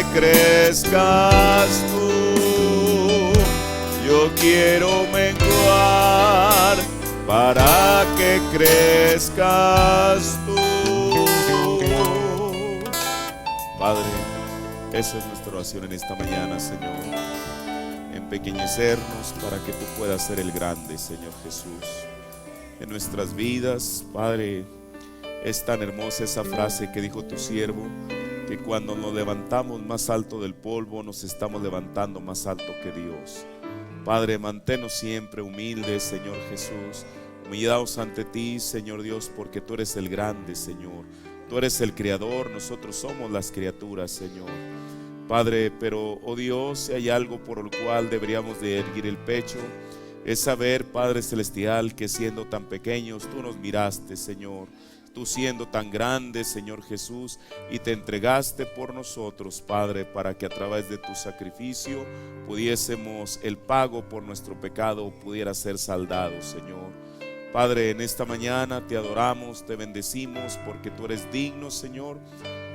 que crezcas tú. Yo quiero menguar para que crezcas tú. Padre, esa es nuestra oración en esta mañana, Señor. Empequeñecernos para que tú puedas ser el grande, Señor Jesús, en nuestras vidas. Padre, es tan hermosa esa frase que dijo tu siervo, que cuando nos levantamos más alto del polvo, nos estamos levantando más alto que Dios. Padre, manténnos siempre humildes, Señor Jesús, humillados ante ti, Señor Dios, porque tú eres el grande, Señor. Tú eres el Creador, nosotros somos las criaturas, Señor. Padre, pero, oh Dios, si hay algo por lo cual deberíamos de erguir el pecho, es saber, Padre Celestial, que siendo tan pequeños, tú nos miraste, Señor. Tú siendo tan grande, Señor Jesús, y te entregaste por nosotros, Padre, para que a través de tu sacrificio pudiésemos, el pago por nuestro pecado pudiera ser saldado, Señor. Padre, en esta mañana te adoramos, te bendecimos, porque tú eres digno, Señor,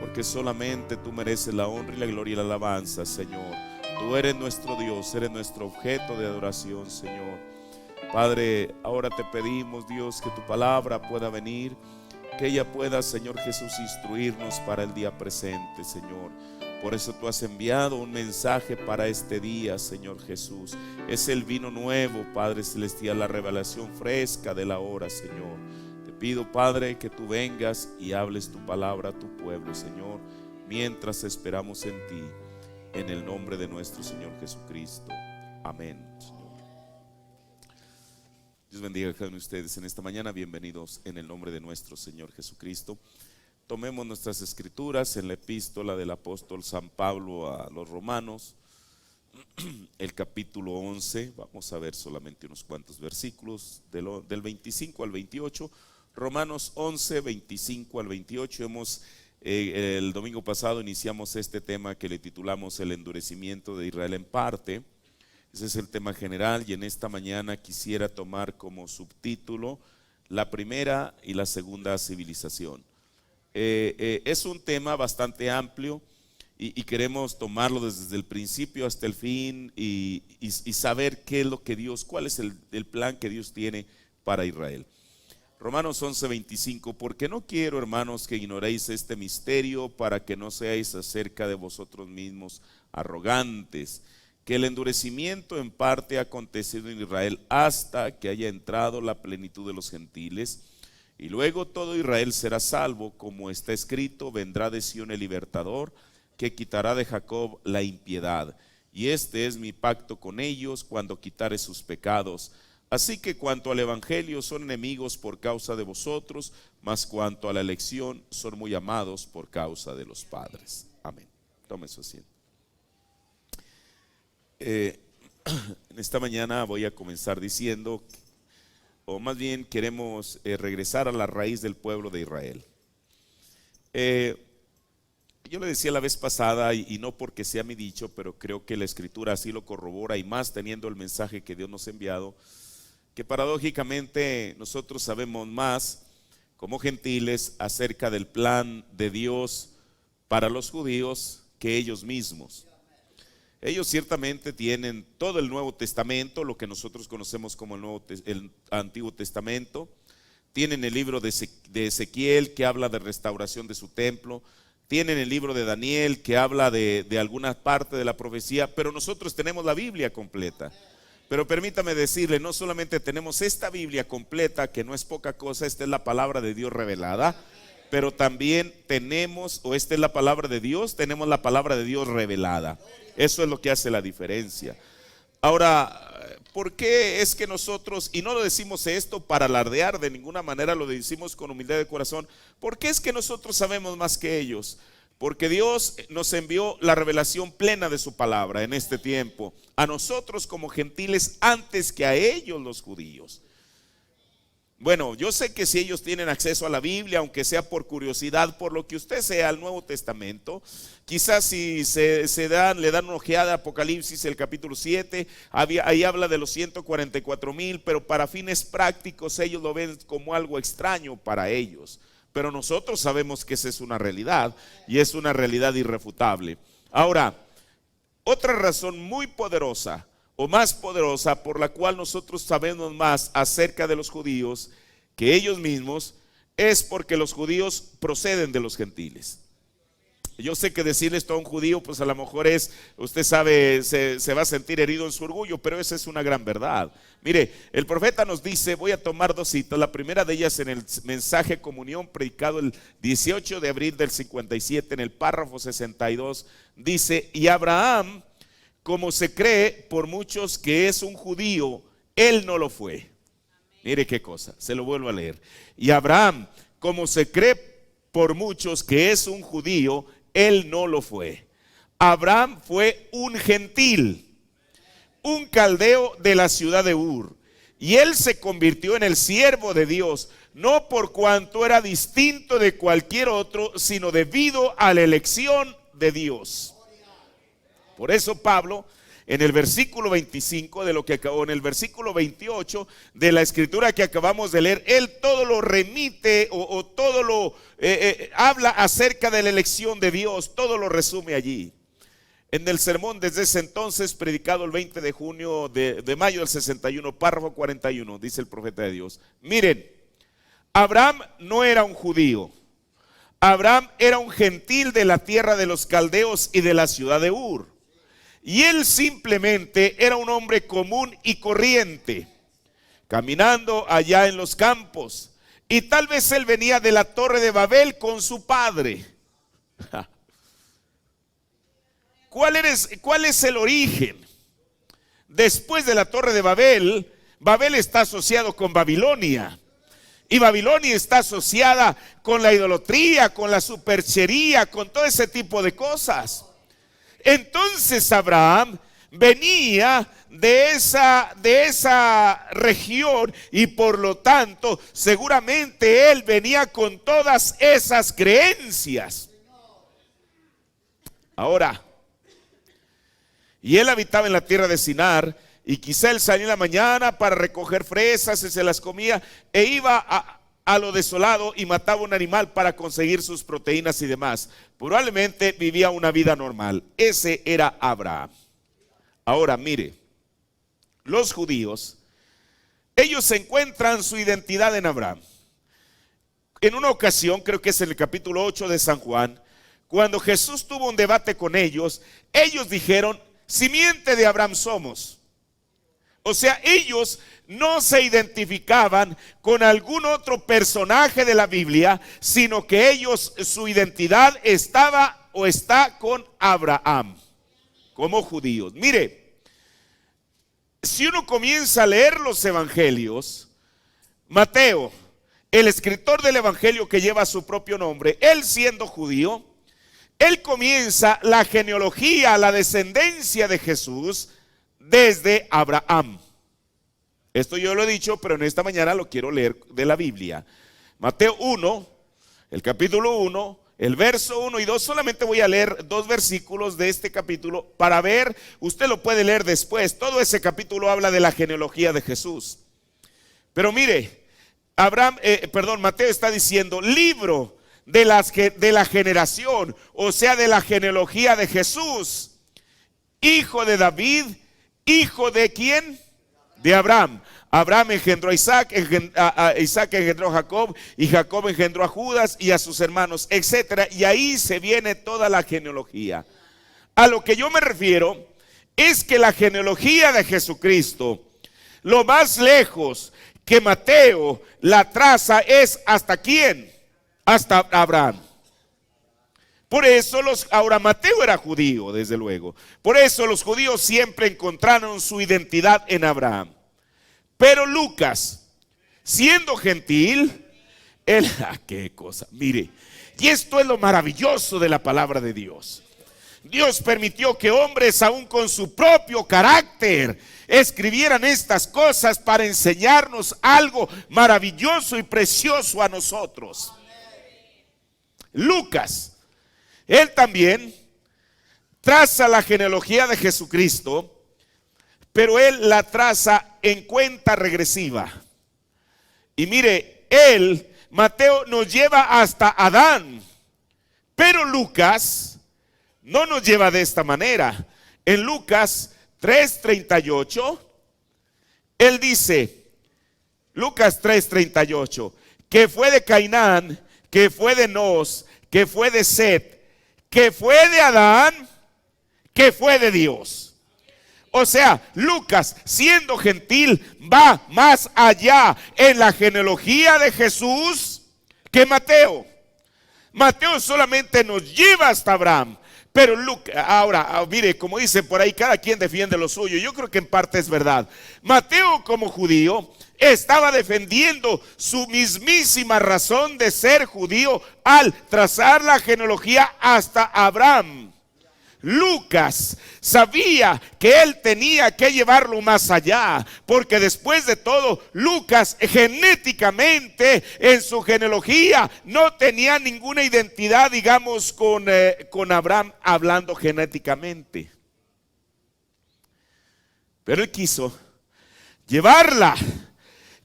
porque solamente tú mereces la honra y la gloria y la alabanza, Señor. Tú eres nuestro Dios, eres nuestro objeto de adoración, Señor. Padre, ahora te pedimos, Dios, que tu palabra pueda venir, que ella pueda, Señor Jesús, instruirnos para el día presente, Señor. Por eso tú has enviado un mensaje para este día, Señor Jesús. Es el vino nuevo, Padre Celestial, la revelación fresca de la hora, Señor. Te pido, Padre, que tú vengas y hables tu palabra a tu pueblo, Señor, mientras esperamos en ti, en el nombre de nuestro Señor Jesucristo. Amén, Señor. Dios bendiga a cada uno de ustedes en esta mañana. Bienvenidos en el nombre de nuestro Señor Jesucristo. Tomemos nuestras escrituras en la epístola del apóstol San Pablo a los Romanos, el capítulo 11. Vamos a ver solamente unos cuantos versículos del 25 al 28. Romanos 11, 25 al 28. El domingo pasado iniciamos este tema que le titulamos el endurecimiento de Israel en parte. Ese es el tema general, y en esta mañana quisiera tomar como subtítulo la primera y la segunda civilización. Es un tema bastante amplio y queremos tomarlo desde el principio hasta el fin y saber qué es lo que Dios, cuál es el plan que Dios tiene para Israel. Romanos 11, 25, porque no quiero, hermanos, que ignoréis este misterio, para que no seáis acerca de vosotros mismos arrogantes, que el endurecimiento en parte ha acontecido en Israel hasta que haya entrado la plenitud de los gentiles, y luego todo Israel será salvo, como está escrito: vendrá de Sión el libertador, que quitará de Jacob la impiedad, y este es mi pacto con ellos cuando quitare sus pecados. Así que cuanto al evangelio son enemigos por causa de vosotros, mas cuanto a la elección son muy amados por causa de los padres. Amén. Tome su asiento. En esta mañana voy a comenzar diciendo, o más bien queremos regresar a la raíz del pueblo de Israel. Yo le decía la vez pasada, y no porque sea mi dicho, pero creo que la escritura así lo corrobora, y más teniendo el mensaje que Dios nos ha enviado, que paradójicamente nosotros sabemos más como gentiles acerca del plan de Dios para los judíos que ellos mismos. Ellos ciertamente tienen todo el Nuevo Testamento, lo que nosotros conocemos como el Antiguo Testamento. Tienen el libro de Ezequiel, que habla de restauración de su templo. Tienen el libro de Daniel, que habla de alguna parte de la profecía, pero nosotros tenemos la Biblia completa. Pero permítame decirle, no solamente tenemos esta Biblia completa, que no es poca cosa, esta es la palabra de Dios revelada, pero también tenemos, o esta es la palabra de Dios, tenemos la palabra de Dios revelada. Eso es lo que hace la diferencia. Ahora, ¿por qué es que nosotros, y no lo decimos esto para alardear de ninguna manera, lo decimos con humildad de corazón, ¿por qué es que nosotros sabemos más que ellos? Porque Dios nos envió la revelación plena de su palabra en este tiempo, a nosotros como gentiles antes que a ellos los judíos. Bueno, yo sé que si ellos tienen acceso a la Biblia, aunque sea por curiosidad, por lo que usted sea al Nuevo Testamento, quizás si le dan una ojeada a Apocalipsis, el capítulo 7, ahí habla de los 144,000, pero para fines prácticos ellos lo ven como algo extraño para ellos. Pero nosotros sabemos que esa es una realidad, y es una realidad irrefutable. Ahora, otra razón muy poderosa o más poderosa por la cual nosotros sabemos más acerca de los judíos que ellos mismos es porque los judíos proceden de los gentiles. Yo sé que decirle esto a un judío, pues a lo mejor es, usted sabe, se va a sentir herido en su orgullo, pero esa es una gran verdad. Mire, el profeta nos dice, voy a tomar dos citas, la primera de ellas en el mensaje comunión predicado el 18 de abril del 57, en el párrafo 62, dice, y Abraham, como se cree por muchos que es un judío, él no lo fue. Mire qué cosa, se lo vuelvo a leer. Y Abraham, como se cree por muchos que es un judío, él no lo fue. Abraham fue un gentil, un caldeo de la ciudad de Ur. Y él se convirtió en el siervo de Dios, no por cuanto era distinto de cualquier otro, sino debido a la elección de Dios. Por eso Pablo, en el versículo 25 de lo que acabó, en el versículo 28 de la escritura que acabamos de leer, él todo lo remite o todo lo habla acerca de la elección de Dios, todo lo resume allí. En el sermón desde ese entonces, predicado el 20 de junio de mayo del 61, párrafo 41, dice el profeta de Dios, miren, Abraham no era un judío, Abraham era un gentil de la tierra de los caldeos y de la ciudad de Ur. Y él simplemente era un hombre común y corriente, caminando allá en los campos. Y tal vez él venía de la Torre de Babel con su padre. ¿Cuál es el origen? Después de la Torre de Babel, Babel está asociado con Babilonia. Y Babilonia está asociada con la idolatría, con la superchería, con todo ese tipo de cosas. Entonces Abraham venía de esa región y por lo tanto seguramente él venía con todas esas creencias. Ahora, y él habitaba en la tierra de Sinar y quizá él salía en la mañana para recoger fresas y se las comía e iba a lo desolado y mataba un animal para conseguir sus proteínas y demás. Probablemente vivía una vida normal. Ese era Abraham. Ahora mire, los judíos, ellos encuentran su identidad en Abraham. En una ocasión, creo que es en el capítulo 8 de San Juan, cuando Jesús tuvo un debate con ellos, ellos dijeron, simiente de Abraham somos. O sea, ellos no se identificaban con algún otro personaje de la Biblia, sino que ellos, su identidad estaba o está con Abraham, como judíos. Mire, si uno comienza a leer los evangelios, Mateo, el escritor del evangelio que lleva su propio nombre, él siendo judío, él comienza la genealogía, la descendencia de Jesús desde Abraham. Esto yo lo he dicho, pero en esta mañana lo quiero leer de la Biblia. Mateo 1, el capítulo 1, el verso 1 y 2. Solamente voy a leer dos versículos de este capítulo para ver, usted lo puede leer después. Todo ese capítulo habla de la genealogía de Jesús. Pero mire, Mateo está diciendo, libro de la generación, o sea, de la genealogía de Jesús, hijo de David, hijo de ¿quién? De Abraham. Abraham engendró a Isaac, Isaac engendró a Jacob, y Jacob engendró a Judas y a sus hermanos, etcétera. Y ahí se viene toda la genealogía. A lo que yo me refiero es que la genealogía de Jesucristo, lo más lejos que Mateo la traza es ¿hasta quién? Hasta Abraham. Por eso ahora Mateo era judío, desde luego. Por eso los judíos siempre encontraron su identidad en Abraham. Pero Lucas, siendo gentil, él, qué cosa, mire, y esto es lo maravilloso de la palabra de Dios. Dios permitió que hombres aún con su propio carácter escribieran estas cosas para enseñarnos algo maravilloso y precioso a nosotros. Lucas, él también traza la genealogía de Jesucristo, pero él la traza en cuenta regresiva. Y mire, Mateo nos lleva hasta Adán, pero Lucas no nos lleva de esta manera. En Lucas 3:38, él dice, Lucas 3:38, que fue de Cainán, que fue de Nos, que fue de Set, que fue de Adán, que fue de Dios. O sea, Lucas, siendo gentil, va más allá en la genealogía de Jesús que Mateo. Mateo solamente nos lleva hasta Abraham. Pero ahora, mire, como dice por ahí, cada quien defiende lo suyo. Yo creo que en parte es verdad. Mateo, como judío, estaba defendiendo su mismísima razón de ser judío al trazar la genealogía hasta Abraham. Lucas sabía que él tenía que llevarlo más allá, porque después de todo, Lucas genéticamente en su genealogía no tenía ninguna identidad, digamos, con Abraham, hablando genéticamente. Pero él quiso llevarla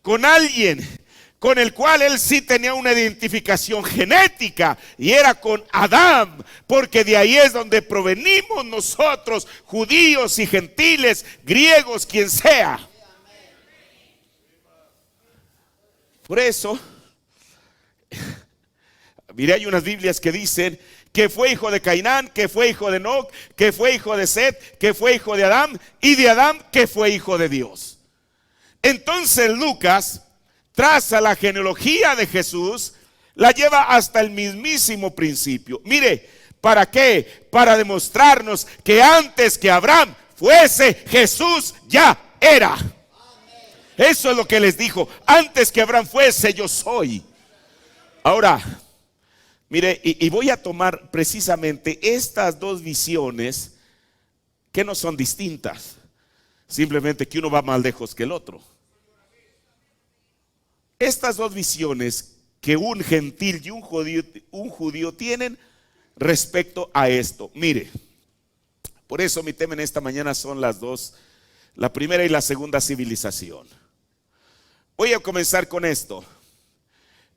con alguien con el cual él sí tenía una identificación genética, y era con Adán, porque de ahí es donde provenimos nosotros, judíos y gentiles, griegos, quien sea. Por eso, mire, hay unas Biblias que dicen que fue hijo de Cainán, que fue hijo de Enoc, que fue hijo de Set, que fue hijo de Adán, y de Adán que fue hijo de Dios. Entonces Lucas traza la genealogía de Jesús, la lleva hasta el mismísimo principio. Mire, ¿para qué? Para demostrarnos que antes que Abraham fuese, Jesús ya era. Eso es lo que les dijo: antes que Abraham fuese, yo soy. Ahora, mire, y voy a tomar precisamente estas dos visiones que no son distintas, simplemente que uno va más lejos que el otro. Estas dos visiones que un gentil y un judío tienen respecto a esto. Mire, por eso mi tema en esta mañana son las dos, la primera y la segunda civilización. Voy a comenzar con esto.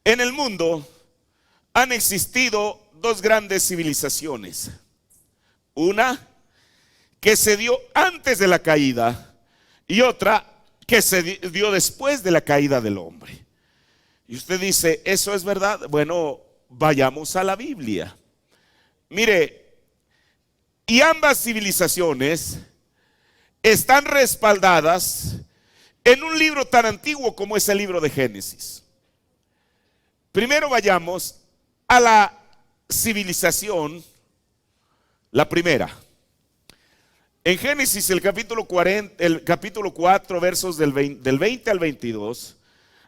En el mundo han existido dos grandes civilizaciones. Una que se dio antes de la caída y otra que se dio después de la caída del hombre. Y usted dice, ¿eso es verdad? Bueno, vayamos a la Biblia. Mire, y ambas civilizaciones están respaldadas en un libro tan antiguo como es el libro de Génesis. Primero vayamos a la civilización, la primera. En Génesis, el capítulo 4, versos del 20 al 22,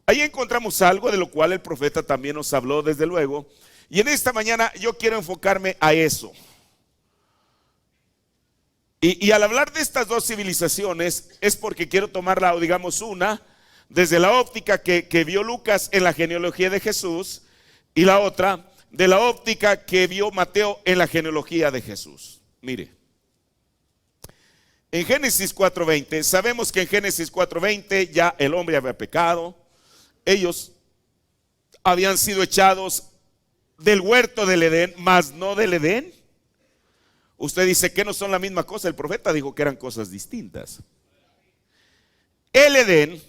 ahí encontramos algo de lo cual el profeta también nos habló, desde luego. Y en esta mañana yo quiero enfocarme a eso. Y al hablar de estas dos civilizaciones es porque quiero tomarla, digamos, una desde la óptica que vio Lucas en la genealogía de Jesús, y la otra de la óptica que vio Mateo en la genealogía de Jesús. Mire, en Génesis 4:20, sabemos que en Génesis 4:20 ya el hombre había pecado. Ellos habían sido echados del huerto del Edén, mas no del Edén. Usted dice que no son la misma cosa. El profeta dijo que eran cosas distintas. El Edén,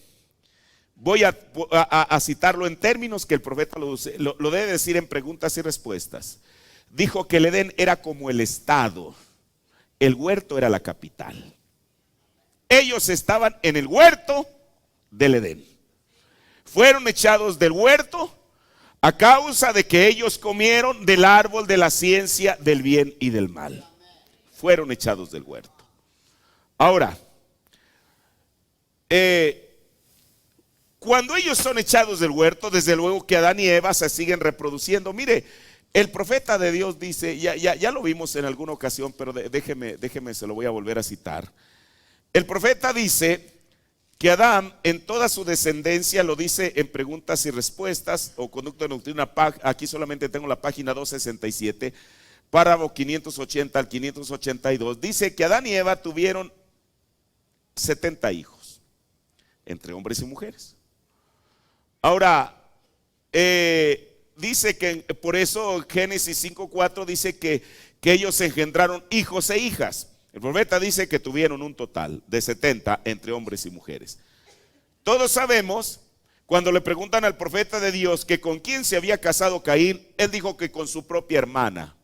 voy a citarlo en términos que el profeta lo debe decir en preguntas y respuestas. Dijo que el Edén era como el estado, el huerto era la capital. Ellos estaban en el huerto del Edén. Fueron echados del huerto a causa de que ellos comieron del árbol de la ciencia del bien y del mal. Fueron echados del huerto. Ahora, cuando ellos son echados del huerto, desde luego que Adán y Eva se siguen reproduciendo. Mire, el profeta de Dios dice, ya lo vimos en alguna ocasión, pero déjeme, se lo voy a volver a citar. El profeta dice que Adán en toda su descendencia, lo dice en preguntas y respuestas o conducto de doctrina, aquí solamente tengo la página 267, párrafo 580 al 582, dice que Adán y Eva tuvieron 70 hijos, entre hombres y mujeres. Ahora, dice que por eso Génesis 5:4 dice que ellos engendraron hijos e hijas. El profeta dice que tuvieron un total de 70 entre hombres y mujeres. Todos sabemos, cuando le preguntan al profeta de Dios que con quién se había casado Caín, él dijo que con su propia hermana.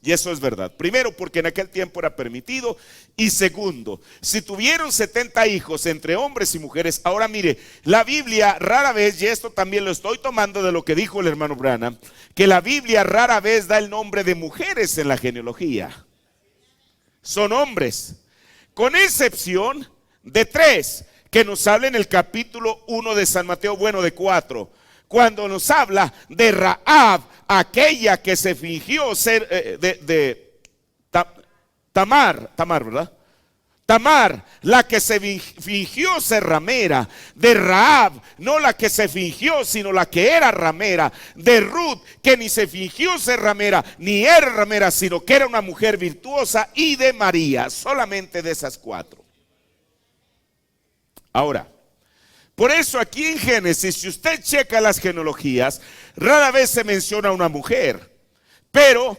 Y eso es verdad. Primero, porque en aquel tiempo era permitido. Y segundo, si tuvieron 70 hijos entre hombres y mujeres. Ahora mire, la Biblia rara vez, y esto también lo estoy tomando de lo que dijo el hermano Branham, que la Biblia rara vez da el nombre de mujeres en la genealogía. Son hombres, con excepción de 3 que nos habla en el capítulo 1 de San Mateo, bueno, de 4, cuando nos habla de Rahab, aquella que se fingió ser Tamar, ¿verdad? Tamar, la que se fingió ser ramera. De Rahab, no la que se fingió, sino la que era ramera. De Ruth, que ni se fingió ser ramera, ni era ramera, sino que era una mujer virtuosa. Y de María, solamente de esas 4. Ahora, por eso aquí en Génesis, si usted checa las genealogías, rara vez se menciona una mujer. Pero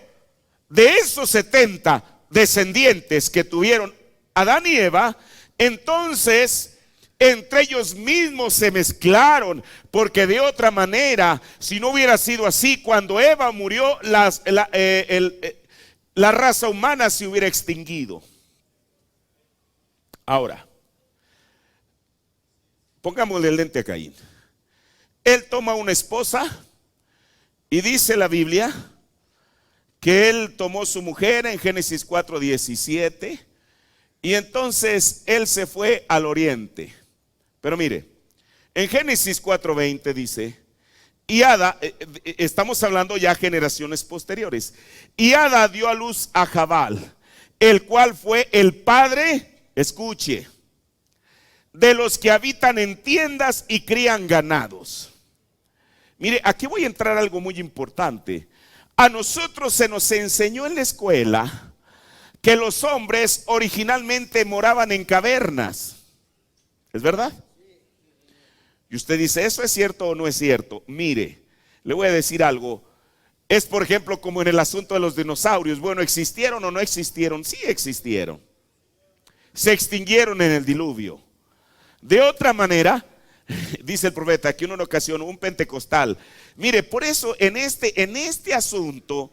de esos 70 descendientes que tuvieron Adán y Eva, entonces entre ellos mismos se mezclaron, porque de otra manera, si no hubiera sido así, cuando Eva murió, la raza humana se hubiera extinguido. Ahora, pongámosle el lente a Caín. Él toma una esposa y dice la Biblia que él tomó su mujer en Génesis 4:17 y entonces él se fue al oriente. Pero mire, en Génesis 4:20 dice, y Ada, estamos hablando ya generaciones posteriores, y Ada dio a luz a Jabal, el cual fue el padre, escuche, de los que habitan en tiendas y crían ganados. Mire, aquí voy a entrar a algo muy importante. A nosotros se nos enseñó en la escuela que los hombres originalmente moraban en cavernas. ¿Es verdad? Y usted dice, ¿eso es cierto o no es cierto? Mire, le voy a decir algo. Es por ejemplo como en el asunto de los dinosaurios. Bueno, ¿existieron o no existieron? Sí existieron. Se extinguieron en el diluvio. De otra manera, dice el profeta que en una ocasión un pentecostal, mire, por eso en este asunto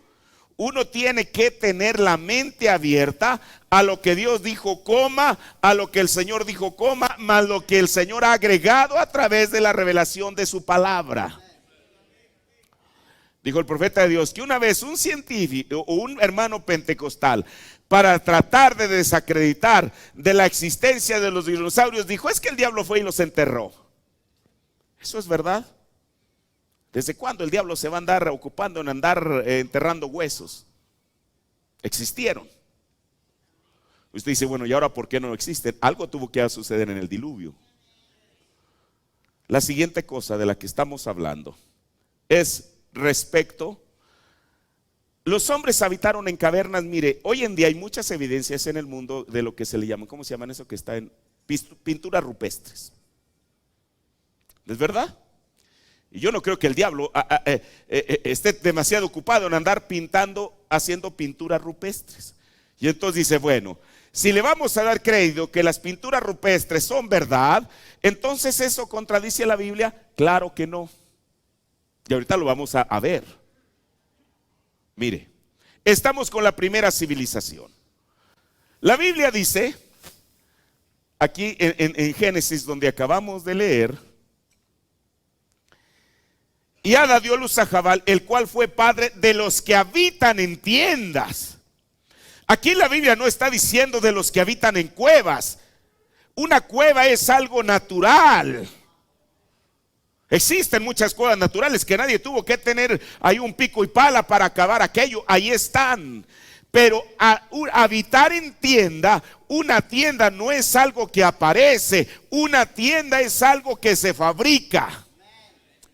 uno tiene que tener la mente abierta a lo que Dios dijo coma, a lo que el Señor dijo coma, más lo que el Señor ha agregado a través de la revelación de su palabra. Dijo el profeta de Dios que una vez un científico o un hermano pentecostal, para tratar de desacreditar de la existencia de los dinosaurios, dijo, es que el diablo fue y los enterró. ¿Eso es verdad? ¿Desde cuándo el diablo se va a andar ocupando en andar enterrando huesos? Existieron. Usted dice, bueno, ¿y ahora por qué no existen? Algo tuvo que suceder en el diluvio. La siguiente cosa de la que estamos hablando es respecto. Los hombres habitaron en cavernas. Mire, hoy en día hay muchas evidencias en el mundo de lo que se le llama, ¿cómo se llaman eso que está en pinturas rupestres? ¿Es verdad? Y yo no creo que el diablo esté demasiado ocupado en andar pintando, haciendo pinturas rupestres. Y entonces dice, bueno, si le vamos a dar crédito que las pinturas rupestres son verdad, entonces eso contradice a la Biblia. Claro que no. Y ahorita lo vamos a ver. Mire, estamos con la primera civilización. La Biblia dice, aquí en Génesis, donde acabamos de leer, y Ada dio luz a Jabal, el cual fue padre de los que habitan en tiendas. Aquí la Biblia no está diciendo de los que habitan en cuevas. Una cueva es algo natural. Existen muchas cuevas naturales que nadie tuvo que tener ahí un pico y pala para acabar aquello. Ahí están. Pero habitar en tienda, una tienda no es algo que aparece. Una tienda es algo que se fabrica.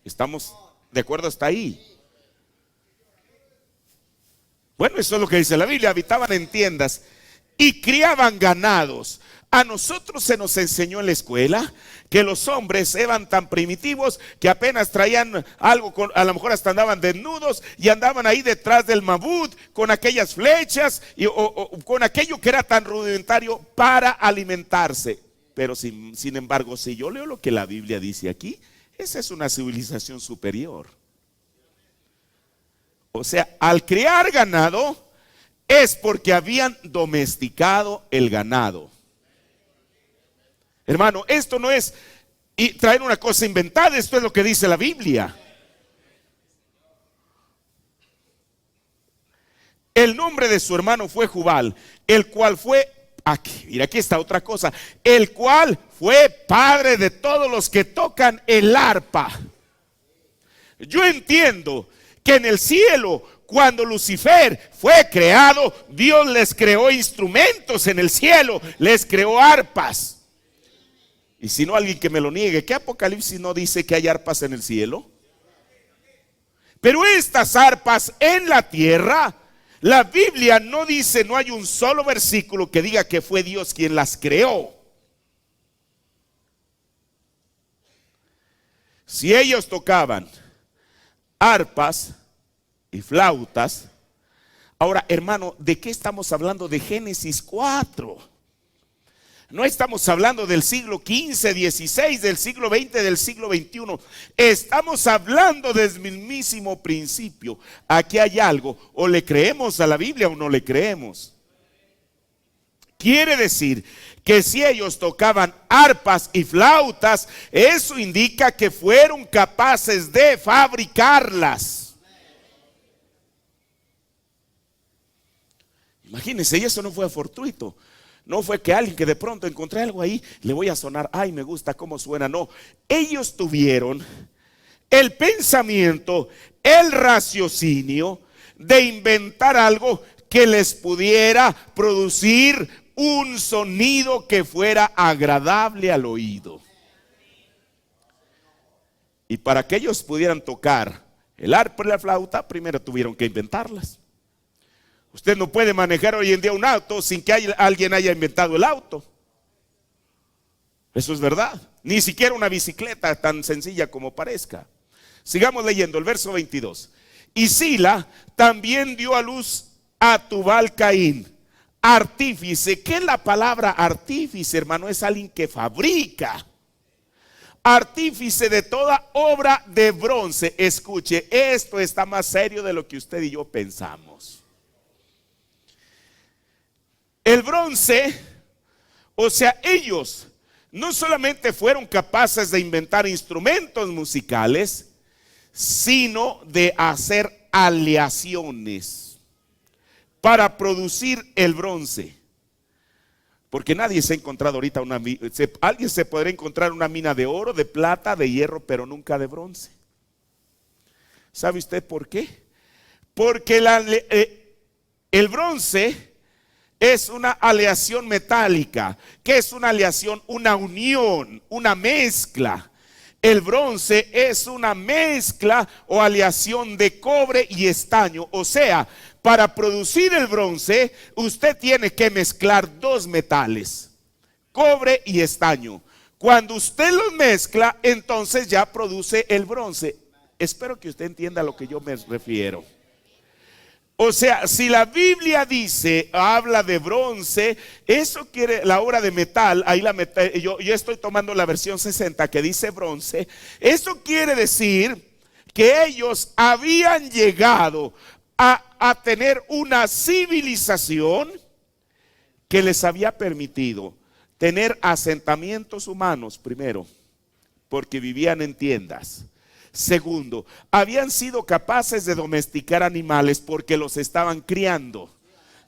¿Estamos de acuerdo hasta ahí? Bueno, eso es lo que dice la Biblia. Habitaban en tiendas y criaban ganados. A nosotros se nos enseñó en la escuela que los hombres eran tan primitivos que apenas traían algo, a lo mejor hasta andaban desnudos y andaban ahí detrás del mamut con aquellas flechas o con aquello que era tan rudimentario para alimentarse. Pero sin embargo, si yo leo lo que la Biblia dice aquí, esa es una civilización superior. O sea, al criar ganado es porque habían domesticado el ganado. Hermano, esto no es traer una cosa inventada, esto es lo que dice la Biblia. El nombre de su hermano fue Jubal, el cual fue, aquí está otra cosa, el cual fue padre de todos los que tocan el arpa. Yo entiendo que en el cielo, cuando Lucifer fue creado, Dios les creó instrumentos en el cielo, les creó arpas. Y si no, alguien que me lo niegue, ¿qué Apocalipsis no dice que hay arpas en el cielo? Pero estas arpas en la tierra, la Biblia no dice, no hay un solo versículo que diga que fue Dios quien las creó. Si ellos tocaban arpas y flautas, ahora, hermano, ¿de qué estamos hablando? De Génesis 4. No estamos hablando del siglo XV, XVI, del siglo XX, del siglo XXI. Estamos hablando desde el mismísimo principio. Aquí hay algo, o le creemos a la Biblia o no le creemos. Quiere decir que si ellos tocaban arpas y flautas, eso indica que fueron capaces de fabricarlas. Imagínense, y eso no fue fortuito. No fue que alguien que de pronto encontré algo ahí, le voy a sonar, ay, me gusta cómo suena. No, ellos tuvieron el pensamiento, el raciocinio de inventar algo que les pudiera producir un sonido que fuera agradable al oído. Y para que ellos pudieran tocar el arpa y la flauta, primero tuvieron que inventarlas. Usted no puede manejar hoy en día un auto sin que alguien haya inventado el auto. Eso es verdad. Ni siquiera una bicicleta tan sencilla como parezca. Sigamos leyendo el verso 22. Y Sila también dio a luz a Tubal Caín, artífice. ¿Qué es la palabra artífice, hermano? Es alguien que fabrica. Artífice de toda obra de bronce. Escuche, esto está más serio de lo que usted y yo pensamos. El bronce, o sea, ellos no solamente fueron capaces de inventar instrumentos musicales, sino de hacer aleaciones para producir el bronce. Porque nadie se ha encontrado ahorita alguien se podrá encontrar una mina de oro, de plata, de hierro, pero nunca de bronce. ¿Sabe usted por qué? Porque el bronce es una aleación metálica. ¿Qué es una aleación? Una unión, una mezcla. El bronce es una mezcla o aleación de cobre y estaño. O sea, para producir el bronce, usted tiene que mezclar dos metales, cobre y estaño. Cuando usted los mezcla, entonces ya produce el bronce. Espero que usted entienda a lo que yo me refiero. O sea, si la Biblia dice, habla de bronce, eso quiere, la obra de metal, ahí yo estoy tomando la versión 60 que dice bronce, eso quiere decir que ellos habían llegado a tener una civilización que les había permitido tener asentamientos humanos, primero, porque vivían en tiendas. Segundo, habían sido capaces de domesticar animales porque los estaban criando.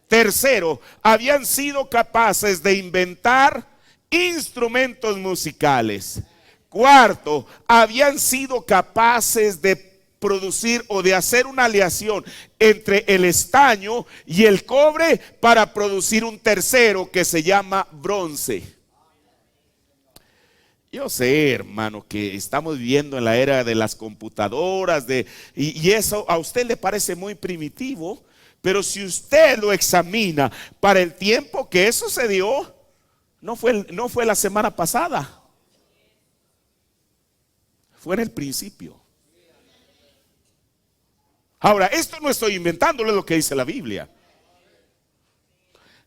Tercero, habían sido capaces de inventar instrumentos musicales. Cuarto, habían sido capaces de producir o de hacer una aleación entre el estaño y el cobre para producir un tercero que se llama bronce. Yo sé, hermano, que estamos viviendo en la era de las computadoras y eso a usted le parece muy primitivo, pero si usted lo examina para el tiempo que eso se dio, No fue la semana pasada, fue en el principio. Ahora, esto no estoy inventándole, lo que dice la Biblia.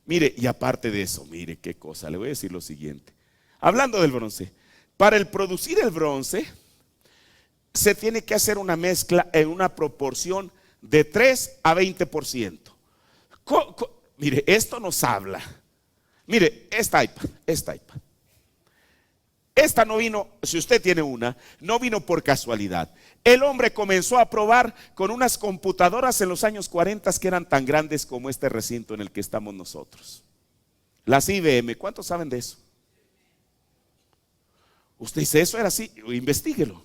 Mire, y aparte de eso, mire qué cosa, le voy a decir lo siguiente. Hablando del bronce, para el producir el bronce se tiene que hacer una mezcla en una proporción de 3 a 20%. Mire, esto nos habla. Mire, esta iPad. Esta no vino, si usted tiene una, no vino por casualidad. El hombre comenzó a probar con unas computadoras en los años 40 que eran tan grandes como este recinto en el que estamos nosotros. Las IBM, ¿cuántos saben de eso? Usted dice, eso era así, investíguelo.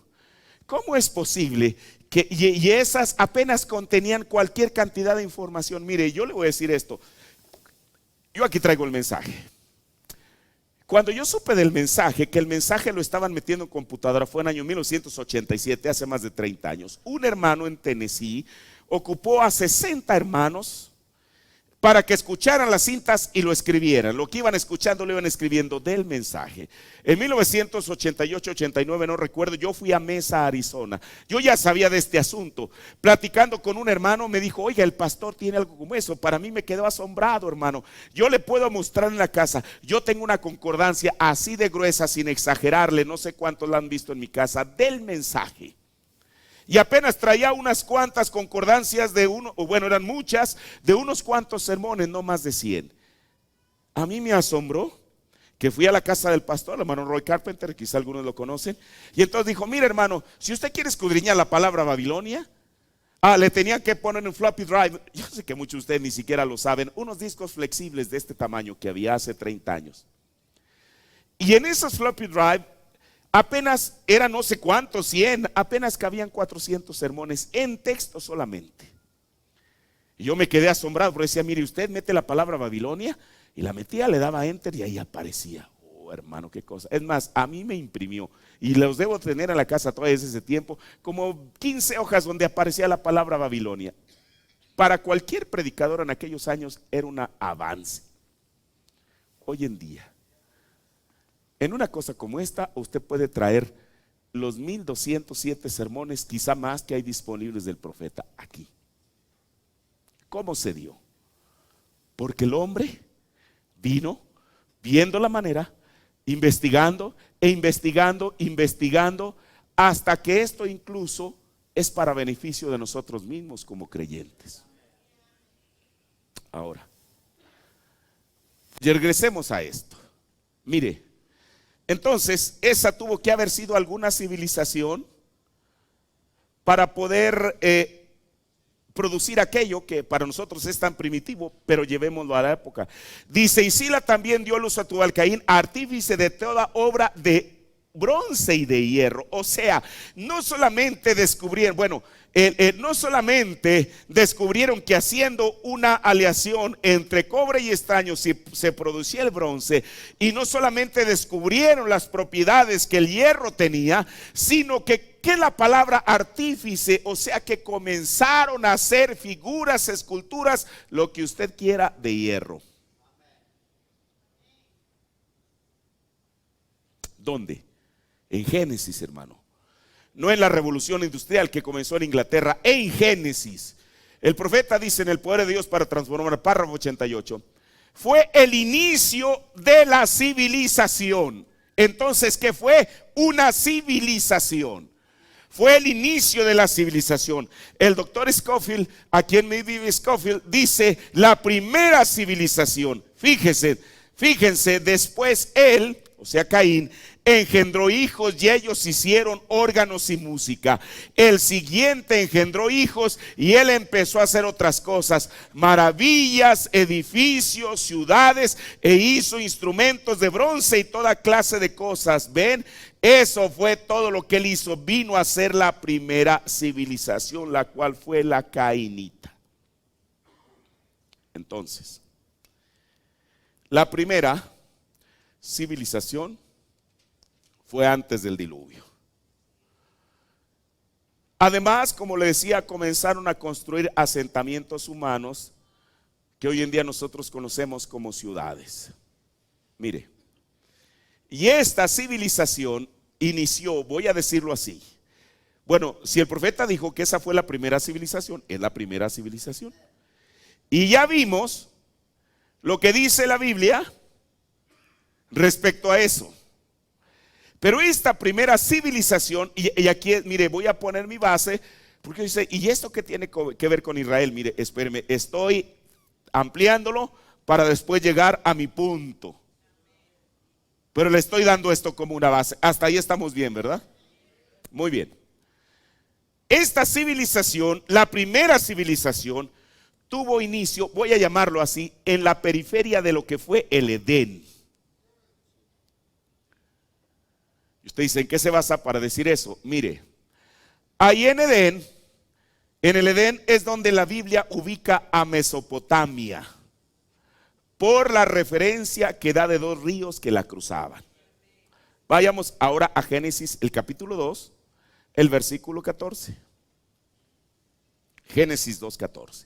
¿Cómo es posible que y esas apenas contenían cualquier cantidad de información? Mire, yo le voy a decir esto. Yo aquí traigo el mensaje. Cuando yo supe del mensaje, que el mensaje lo estaban metiendo en computadora, fue en el año 1987, hace más de 30 años. Un hermano en Tennessee ocupó a 60 hermanos para que escucharan las cintas y lo escribieran. Lo que iban escuchando lo iban escribiendo del mensaje. En 1988-89, no recuerdo, yo fui a Mesa, Arizona. Yo ya sabía de este asunto. Platicando con un hermano me dijo, oiga, el pastor tiene algo como eso. Para mí me quedó asombrado, hermano. Yo le puedo mostrar en la casa. Yo tengo una concordancia así de gruesa, sin exagerarle, no sé cuántos la han visto en mi casa, del mensaje. Y apenas traía unas cuantas concordancias de uno, o bueno, eran muchas, de unos cuantos sermones, no más de 100. A mí me asombró que fui a la casa del pastor, el hermano Roy Carpenter, quizá algunos lo conocen, y entonces dijo, mire hermano, si usted quiere escudriñar la palabra Babilonia, le tenían que poner en floppy drive, yo sé que muchos de ustedes ni siquiera lo saben, unos discos flexibles de este tamaño que había hace 30 años. Y en esos floppy drive, apenas eran no sé cuántos, 100, apenas cabían 400 sermones en texto solamente. Y yo me quedé asombrado porque decía, mire, usted mete la palabra Babilonia y la metía, le daba enter y ahí aparecía. Oh, hermano, qué cosa. Es más, a mí me imprimió y los debo tener en la casa todavía desde ese tiempo, como 15 hojas donde aparecía la palabra Babilonia. Para cualquier predicador en aquellos años era un avance. Hoy en día, en una cosa como esta, usted puede traer los 1207 sermones, quizá más, que hay disponibles del profeta aquí. ¿Cómo se dio? Porque el hombre vino viendo la manera, investigando e investigando, hasta que esto incluso es para beneficio de nosotros mismos como creyentes. Ahora, y regresemos a esto. Mire, entonces, esa tuvo que haber sido alguna civilización para poder producir aquello que para nosotros es tan primitivo, pero llevémoslo a la época. Dice, y Sila también dio luz a Tubal-Caín, artífice de toda obra de bronce y de hierro. O sea, no solamente descubrieron, no solamente descubrieron que haciendo una aleación entre cobre y estaño se producía el bronce, y no solamente descubrieron las propiedades que el hierro tenía, sino que la palabra artífice, o sea que comenzaron a hacer figuras, esculturas, lo que usted quiera de hierro. ¿Dónde? En Génesis, hermano. No en la revolución industrial que comenzó en Inglaterra, en Génesis. El profeta dice en el poder de Dios para transformar, párrafo 88, fue el inicio de la civilización. Entonces, ¿qué fue? Una civilización. Fue el inicio de la civilización. El doctor Scofield, a quien me vive Scofield, dice la primera civilización. Fíjense, después él, o sea Caín, engendró hijos y ellos hicieron órganos y música. El siguiente engendró hijos y él empezó a hacer otras cosas, maravillas, edificios, ciudades, e hizo instrumentos de bronce y toda clase de cosas. ¿Ven? Eso fue todo lo que él hizo. Vino a ser la primera civilización, la cual fue la cainita. Entonces, la primera civilización fue antes del diluvio. Además, como le decía, comenzaron a construir asentamientos humanos que hoy en día nosotros conocemos como ciudades. Mire, Y esta civilización inició, voy a decirlo así. Bueno, si el profeta dijo que esa fue la primera civilización, es la primera civilización. Y ya vimos lo que dice la Biblia respecto a eso. Pero esta primera civilización, y aquí, mire, voy a poner mi base, porque dice, ¿y esto qué tiene que ver con Israel? Mire, espéreme, estoy ampliándolo para después llegar a mi punto. Pero le estoy dando esto como una base. Hasta ahí estamos bien, ¿verdad? Muy bien. Esta civilización, la primera civilización, tuvo inicio, voy a llamarlo así, en la periferia de lo que fue el Edén. Y usted dice, ¿en qué se basa para decir eso? Mire, ahí en el Edén es donde la Biblia ubica a Mesopotamia, por la referencia que da de dos ríos que la cruzaban. Vayamos ahora a Génesis, el capítulo 2, el versículo 14. Génesis 2:14.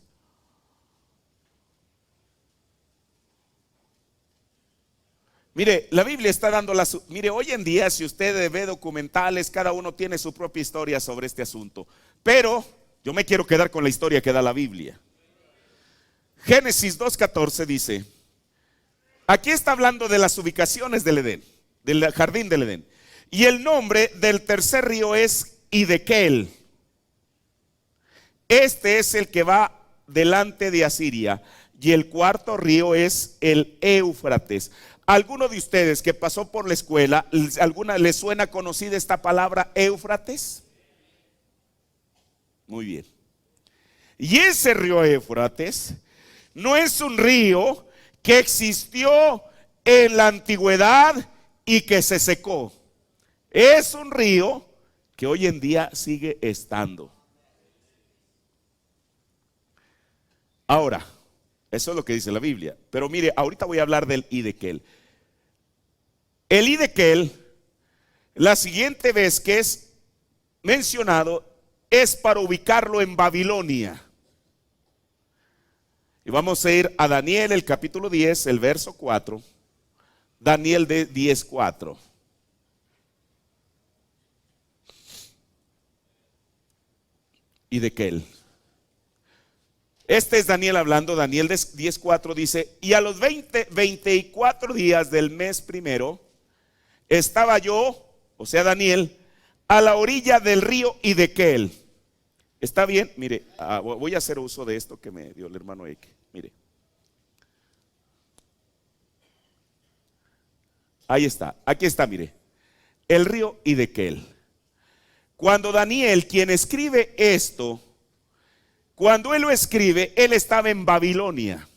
Mire, la Biblia está dando mire, hoy en día si usted ve documentales, cada uno tiene su propia historia sobre este asunto. Pero yo me quiero quedar con la historia que da la Biblia. Génesis 2:14 dice, aquí está hablando de las ubicaciones del Edén, del jardín del Edén. Y el nombre del tercer río es Hiddekel. Este es el que va delante de Asiria. Y el cuarto río es el Éufrates. ¿Alguno de ustedes que pasó por la escuela, alguna les suena conocida esta palabra Éufrates? Muy bien. Y ese río Éufrates no es un río que existió en la antigüedad y que se secó. Es un río que hoy en día sigue estando. Ahora, eso es lo que dice la Biblia. Pero mire, ahorita voy a hablar del Hiddekel. El Hiddekel, la siguiente vez que es mencionado, es para ubicarlo en Babilonia. Y vamos a ir a Daniel, el capítulo 10, el verso 4. Daniel 10:4. Hiddekel. Este es Daniel hablando. Daniel 10:4 dice, y a los 24 días del mes primero, estaba yo, o sea Daniel, a la orilla del río Hiddekel. ¿Está bien? Mire, voy a hacer uso de esto que me dio el hermano Eke. Mire. Ahí está, aquí está, mire. El río Hiddekel. Cuando Daniel, quien escribe esto, cuando él lo escribe, él estaba en Babilonia.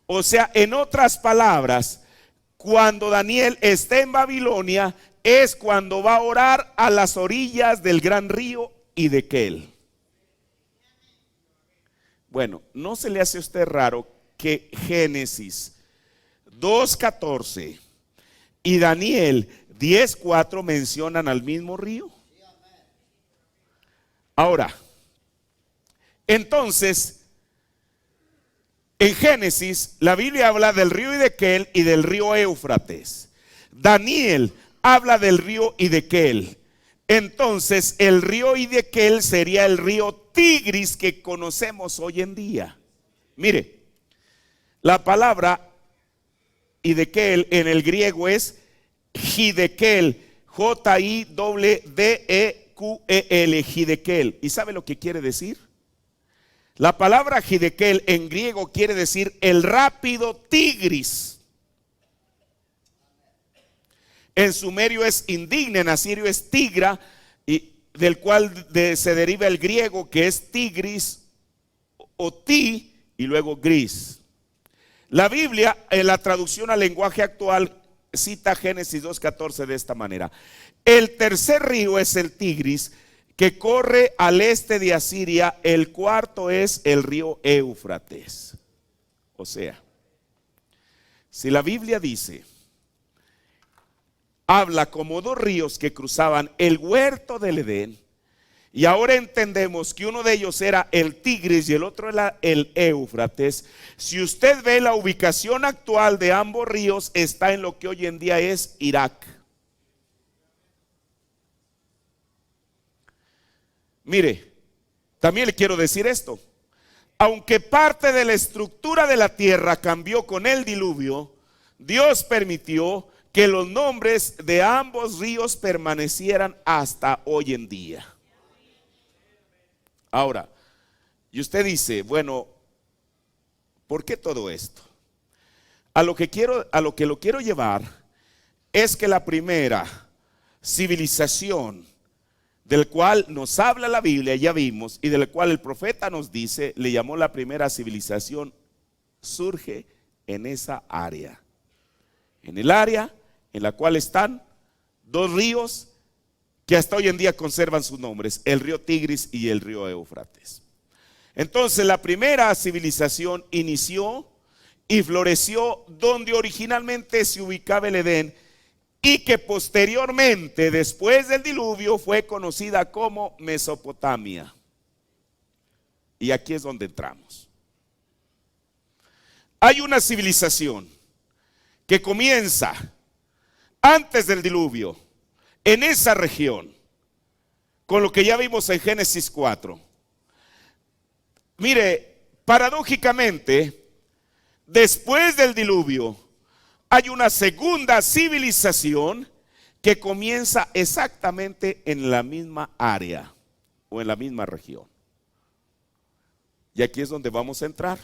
O sea, en otras palabras, cuando Daniel está en Babilonia, es cuando va a orar a las orillas del gran río Hiddekel. Bueno, ¿no se le hace a usted raro que Génesis 2:14 y Daniel 10:4 mencionan al mismo río? Ahora, entonces, en Génesis, la Biblia habla del río Hiddekel y del río Éufrates. Daniel habla del río Hiddekel. Entonces, el río Hiddekel sería el río Tigris que conocemos hoy en día. Mire, la palabra Hiddekel en el griego es Hiddekel, Jiddekel, Hiddekel. ¿Y sabe lo que quiere decir? La palabra Hiddekel en griego quiere decir el rápido Tigris. En sumerio es indigne, en asirio es tigra, y del cual se deriva el griego que es tigris o ti y luego gris. La Biblia en la traducción al lenguaje actual cita Génesis 2:14 de esta manera: el tercer río es el Tigris que corre al este de Asiria, el cuarto es el río Éufrates. O sea, si la Biblia dice, habla como dos ríos que cruzaban el huerto del Edén, Y ahora entendemos que uno de ellos era el Tigris y el otro era el Éufrates. Si usted ve la ubicación actual de ambos ríos, está en lo que hoy en día es Irak. Mire, también le quiero decir esto. Aunque parte de la estructura de la tierra cambió con el diluvio, Dios permitió que los nombres de ambos ríos permanecieran hasta hoy en día. Ahora, y usted dice, bueno, ¿por qué todo esto? A lo que lo quiero llevar es que la primera civilización del cual nos habla la Biblia, ya vimos, y del cual el profeta nos dice, le llamó la primera civilización, surge en esa área. En el área en la cual están dos ríos que hasta hoy en día conservan sus nombres, el río Tigris y el río Éufrates. Entonces la primera civilización inició y floreció donde originalmente se ubicaba el Edén, y que posteriormente, después del diluvio, fue conocida como Mesopotamia. Y aquí es donde entramos. Hay una civilización que comienza antes del diluvio en esa región, con lo que ya vimos en Génesis 4. Mire, paradójicamente, después del diluvio, hay una segunda civilización que comienza exactamente en la misma área o en la misma región. Y aquí es donde vamos a entrar.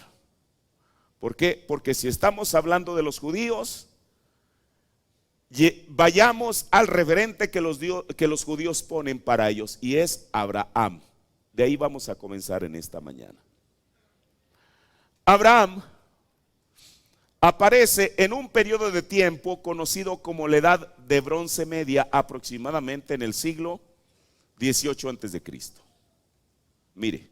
¿Por qué? Porque si estamos hablando de los judíos, vayamos al referente que los judíos ponen para ellos, y es Abraham. De ahí vamos a comenzar en esta mañana. Abraham aparece en un periodo de tiempo conocido como la Edad de Bronce Media, aproximadamente en el siglo XVIII a.C. Mire,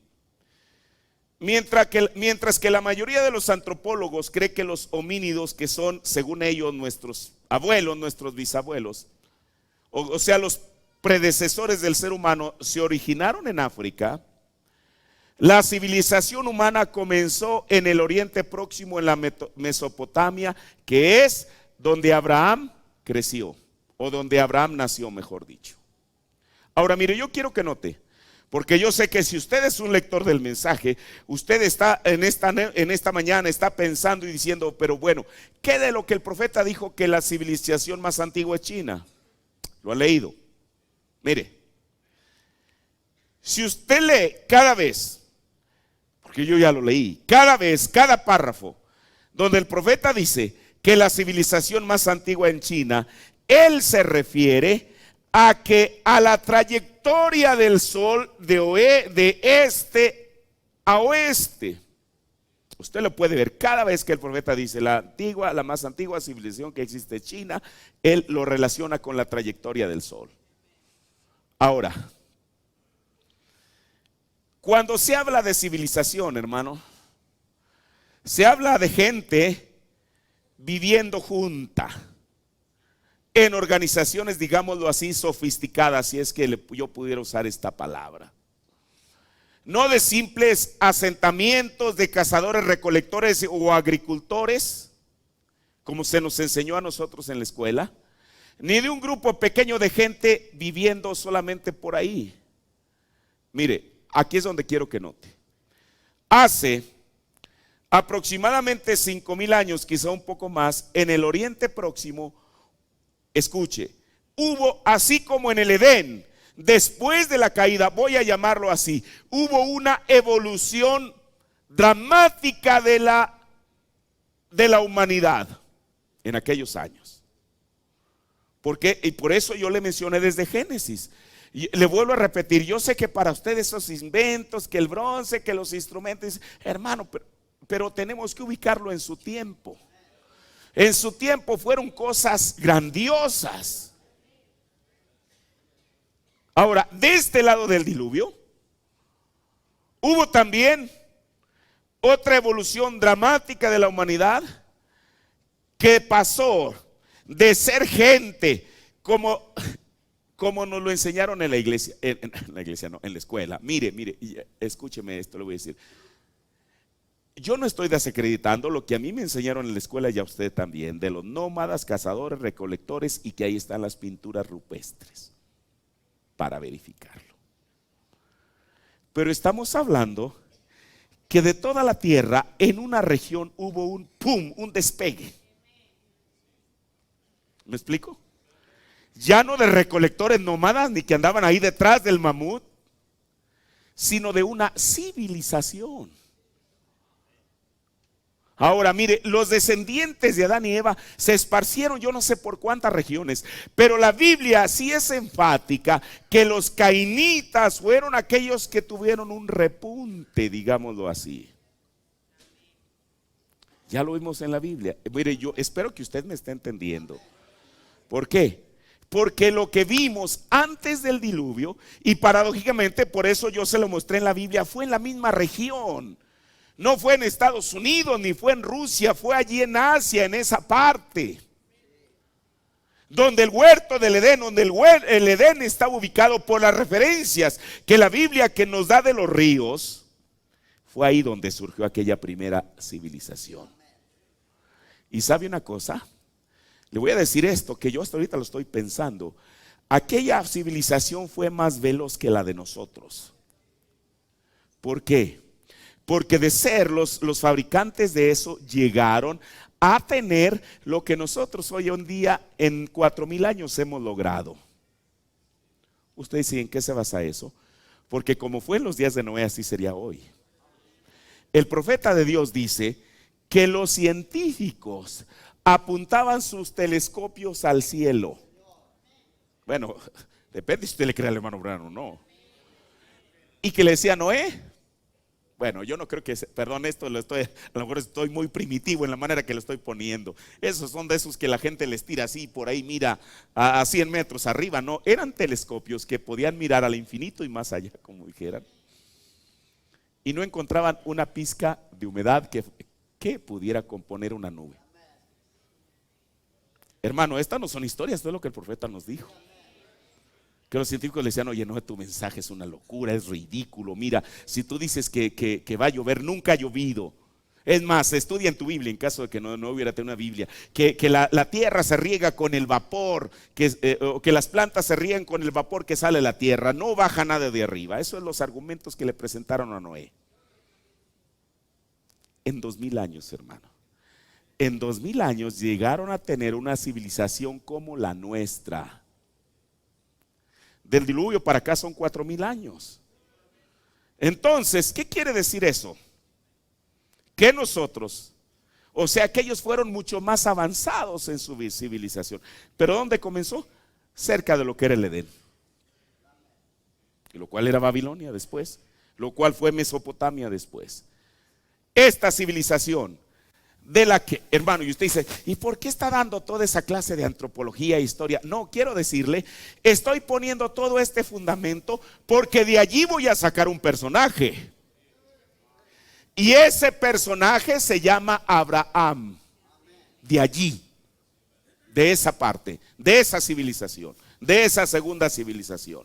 mientras que la mayoría de los antropólogos cree que los homínidos, que son según ellos nuestros abuelos, nuestros bisabuelos, o sea los predecesores del ser humano, se originaron en África, la civilización humana comenzó en el Oriente Próximo, en la Mesopotamia, que es donde Abraham creció, o donde Abraham nació, mejor dicho. Ahora mire, yo quiero que note, porque yo sé que si usted es un lector del mensaje, usted está en esta mañana está pensando y diciendo, pero bueno, ¿qué de lo que el profeta dijo que la civilización más antigua es China? Lo ha leído. Mire, si usted lee cada vez, porque yo ya lo leí, cada vez, cada párrafo, donde el profeta dice que la civilización más antigua en China, él se refiere a la trayectoria del sol de este a oeste. Usted lo puede ver cada vez que el profeta dice la más antigua civilización que existe en China, él lo relaciona con la trayectoria del sol. Ahora, cuando se habla de civilización, hermano, se habla de gente viviendo junta en organizaciones, digámoslo así, sofisticadas, si es que yo pudiera usar esta palabra. No de simples asentamientos de cazadores, recolectores o agricultores, como se nos enseñó a nosotros en la escuela, ni de un grupo pequeño de gente viviendo solamente por ahí. Mire, aquí es donde quiero que note. Hace aproximadamente 5,000 años, quizá un poco más, en el Oriente Próximo, escuche, hubo, así como en el Edén, después de la caída, voy a llamarlo así, hubo una evolución dramática de la humanidad en aquellos años. Porque, y por eso yo le mencioné desde Génesis. Y le vuelvo a repetir, yo sé que para ustedes esos inventos, que el bronce, que los instrumentos, hermano, pero tenemos que ubicarlo en su tiempo. En su tiempo fueron cosas grandiosas. Ahora, de este lado del diluvio, hubo también otra evolución dramática de la humanidad, que pasó de ser gente como como nos lo enseñaron en la iglesia, en la iglesia no, en la escuela. Mire, escúcheme esto, le voy a decir. Yo no estoy desacreditando lo que a mí me enseñaron en la escuela y a usted también, de los nómadas, cazadores, recolectores, y que ahí están las pinturas rupestres para verificarlo. Pero estamos hablando que de toda la tierra en una región hubo un despegue. ¿Me explico? Ya no de recolectores nómadas ni que andaban ahí detrás del mamut, sino de una civilización. Ahora mire, los descendientes de Adán y Eva se esparcieron yo no sé por cuántas regiones, pero la Biblia sí es enfática que los cainitas fueron aquellos que tuvieron un repunte, digámoslo así. Ya lo vimos en la Biblia. Mire, yo espero que usted me esté entendiendo. ¿Por qué? Porque lo que vimos antes del diluvio, y paradójicamente por eso yo se lo mostré en la Biblia, fue en la misma región. No fue en Estados Unidos, ni fue en Rusia, fue allí en Asia, en esa parte. Donde el huerto del Edén, donde el Edén está ubicado por las referencias que la Biblia que nos da de los ríos, fue ahí donde surgió aquella primera civilización. Y ¿sabe una cosa? Le voy a decir esto, que yo hasta ahorita lo estoy pensando. Aquella civilización fue más veloz que la de nosotros. ¿Por qué? Porque de ser los fabricantes de eso llegaron a tener lo que nosotros hoy en día en 4000 años hemos logrado. Usted dice, ¿en qué se basa eso? Porque como fue en los días de Noé, así sería hoy. El profeta de Dios dice que los científicos apuntaban sus telescopios al cielo. Bueno, depende si usted le cree al hermano Branham o no. Y que le decía a Noé, bueno, yo no creo que, perdón, esto a lo mejor estoy muy primitivo en la manera que lo estoy poniendo. Esos son de esos que la gente les tira así, por ahí mira a 100 metros arriba. No, eran telescopios que podían mirar al infinito y más allá, como dijeran. Y no encontraban una pizca de humedad que pudiera componer una nube. Hermano, estas no son historias, esto es lo que el profeta nos dijo. Que los científicos le decían, oye, no, tu mensaje es una locura, es ridículo. Mira, si tú dices que va a llover, nunca ha llovido. Es más, estudia en tu Biblia, en caso de que no hubiera tenido una Biblia, que la tierra se riega con el vapor, que las plantas se riegan con el vapor que sale de la tierra. No baja nada de arriba. Esos son los argumentos que le presentaron a Noé. En 2000 años, hermano. En 2000 años llegaron a tener una civilización como la nuestra. Del diluvio para acá son 4000 años. Entonces, ¿qué quiere decir eso? Que nosotros, o sea que ellos fueron mucho más avanzados en su civilización. ¿Pero dónde comenzó? Cerca de lo que era el Edén, lo cual era Babilonia después, lo cual fue Mesopotamia después. Esta civilización de la que, hermano, y usted dice, ¿y por qué está dando toda esa clase de antropología e historia? No, quiero decirle, estoy poniendo todo este fundamento porque de allí voy a sacar un personaje. Y ese personaje se llama Abraham. De allí, de esa parte, de esa civilización, de esa segunda civilización.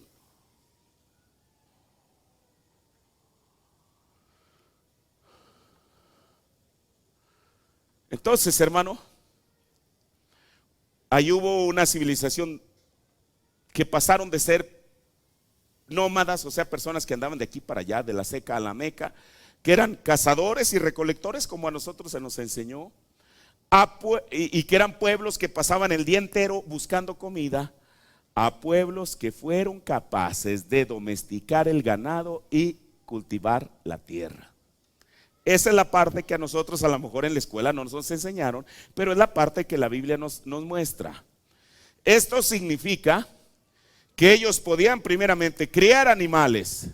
Entonces, hermano, ahí hubo una civilización que pasaron de ser nómadas, o sea, personas que andaban de aquí para allá, de la Seca a la Meca, que eran cazadores y recolectores, como a nosotros se nos enseñó, y que eran pueblos que pasaban el día entero buscando comida, a pueblos que fueron capaces de domesticar el ganado y cultivar la tierra. Esa es la parte que a nosotros a lo mejor en la escuela no nos enseñaron, pero es la parte que la Biblia nos muestra. Esto significa que ellos podían primeramente criar animales,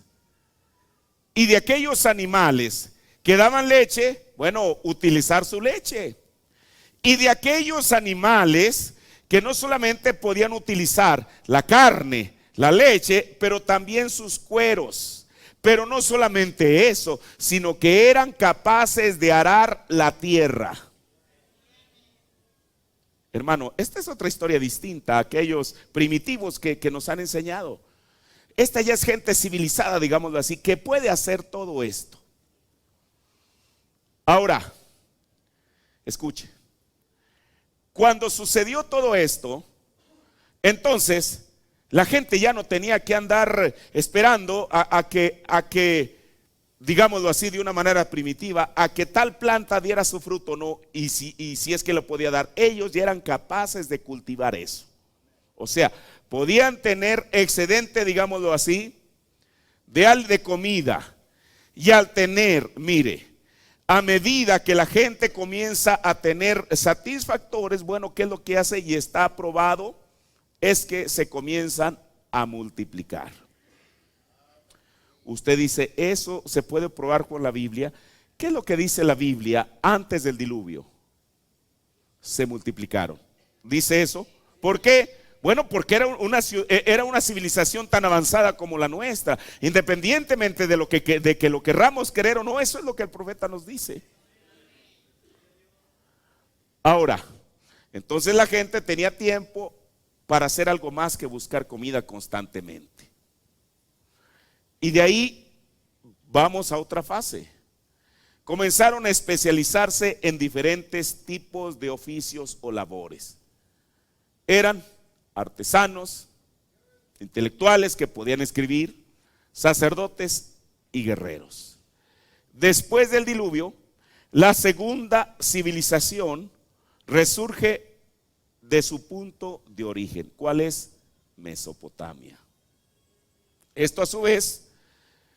y de aquellos animales que daban leche, bueno, utilizar su leche. Y de aquellos animales que no solamente podían utilizar la carne, la leche, pero también sus cueros. Pero no solamente eso, sino que eran capaces de arar la tierra. Hermano, esta es otra historia distinta a aquellos primitivos que nos han enseñado. Esta ya es gente civilizada, digámoslo así, que puede hacer todo esto. Ahora, escuche. Cuando sucedió todo esto, entonces la gente ya no tenía que andar esperando a que, digámoslo así de una manera primitiva, a que tal planta diera su fruto o no, y si es que lo podía dar. Ellos ya eran capaces de cultivar eso. O sea, podían tener excedente, digámoslo así, de comida. Y al tener, mire, a medida que la gente comienza a tener satisfactores, bueno, ¿qué es lo que hace? Y está aprobado, es que se comienzan a multiplicar. Usted dice, eso se puede probar con la Biblia. ¿Qué es lo que dice la Biblia antes del diluvio? Se multiplicaron. ¿Dice eso? ¿Por qué? Bueno, porque era una civilización tan avanzada como la nuestra. Independientemente de que lo querramos creer o no, eso es lo que el profeta nos dice. Ahora, entonces la gente tenía tiempo para hacer algo más que buscar comida constantemente. Y de ahí vamos a otra fase. Comenzaron a especializarse en diferentes tipos de oficios o labores. Eran artesanos, intelectuales que podían escribir, sacerdotes y guerreros. Después del diluvio, la segunda civilización resurge de su punto de origen. ¿Cuál es? Mesopotamia. Esto a su vez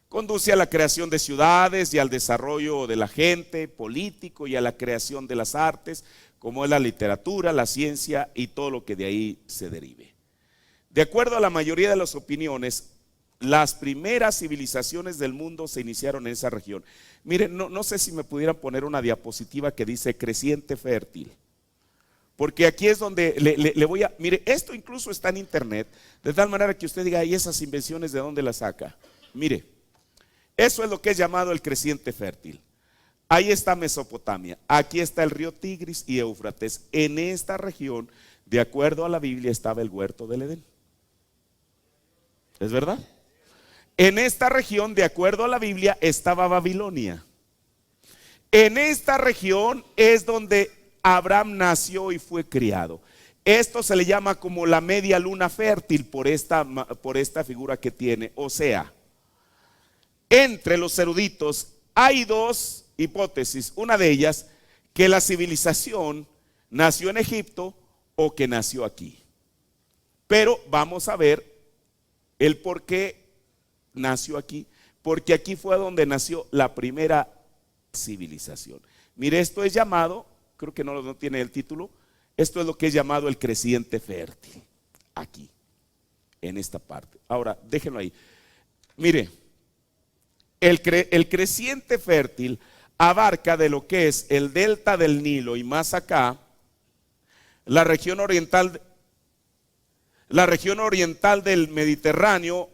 conduce a la creación de ciudades y al desarrollo de la gente, político, y a la creación de las artes, como es la literatura, la ciencia y todo lo que de ahí se derive. De acuerdo a la mayoría de las opiniones, las primeras civilizaciones del mundo se iniciaron en esa región. Miren, no sé si me pudieran poner una diapositiva que dice creciente fértil, porque aquí es donde le voy a... Mire, esto incluso está en internet, de tal manera que usted diga, ¿y esas invenciones de dónde las saca? Mire, eso es lo que es llamado el creciente fértil. Ahí está Mesopotamia, aquí está el río Tigris y Éufrates. En esta región, de acuerdo a la Biblia, estaba el huerto del Edén. ¿Es verdad? En esta región, de acuerdo a la Biblia, estaba Babilonia. En esta región es donde Abraham nació y fue criado. Esto se le llama como la media luna fértil por esta figura que tiene. O sea, entre los eruditos hay dos hipótesis. Una de ellas, que la civilización nació en Egipto o que nació aquí. Pero vamos a ver el por qué nació aquí. Porque aquí fue donde nació la primera civilización. Mire, esto es llamado, creo que no tiene el título, esto es lo que es llamado el creciente fértil. Aquí, en esta parte. Ahora, déjenlo ahí. Mire, el creciente fértil abarca de lo que es el delta del Nilo y más acá, la región oriental del Mediterráneo,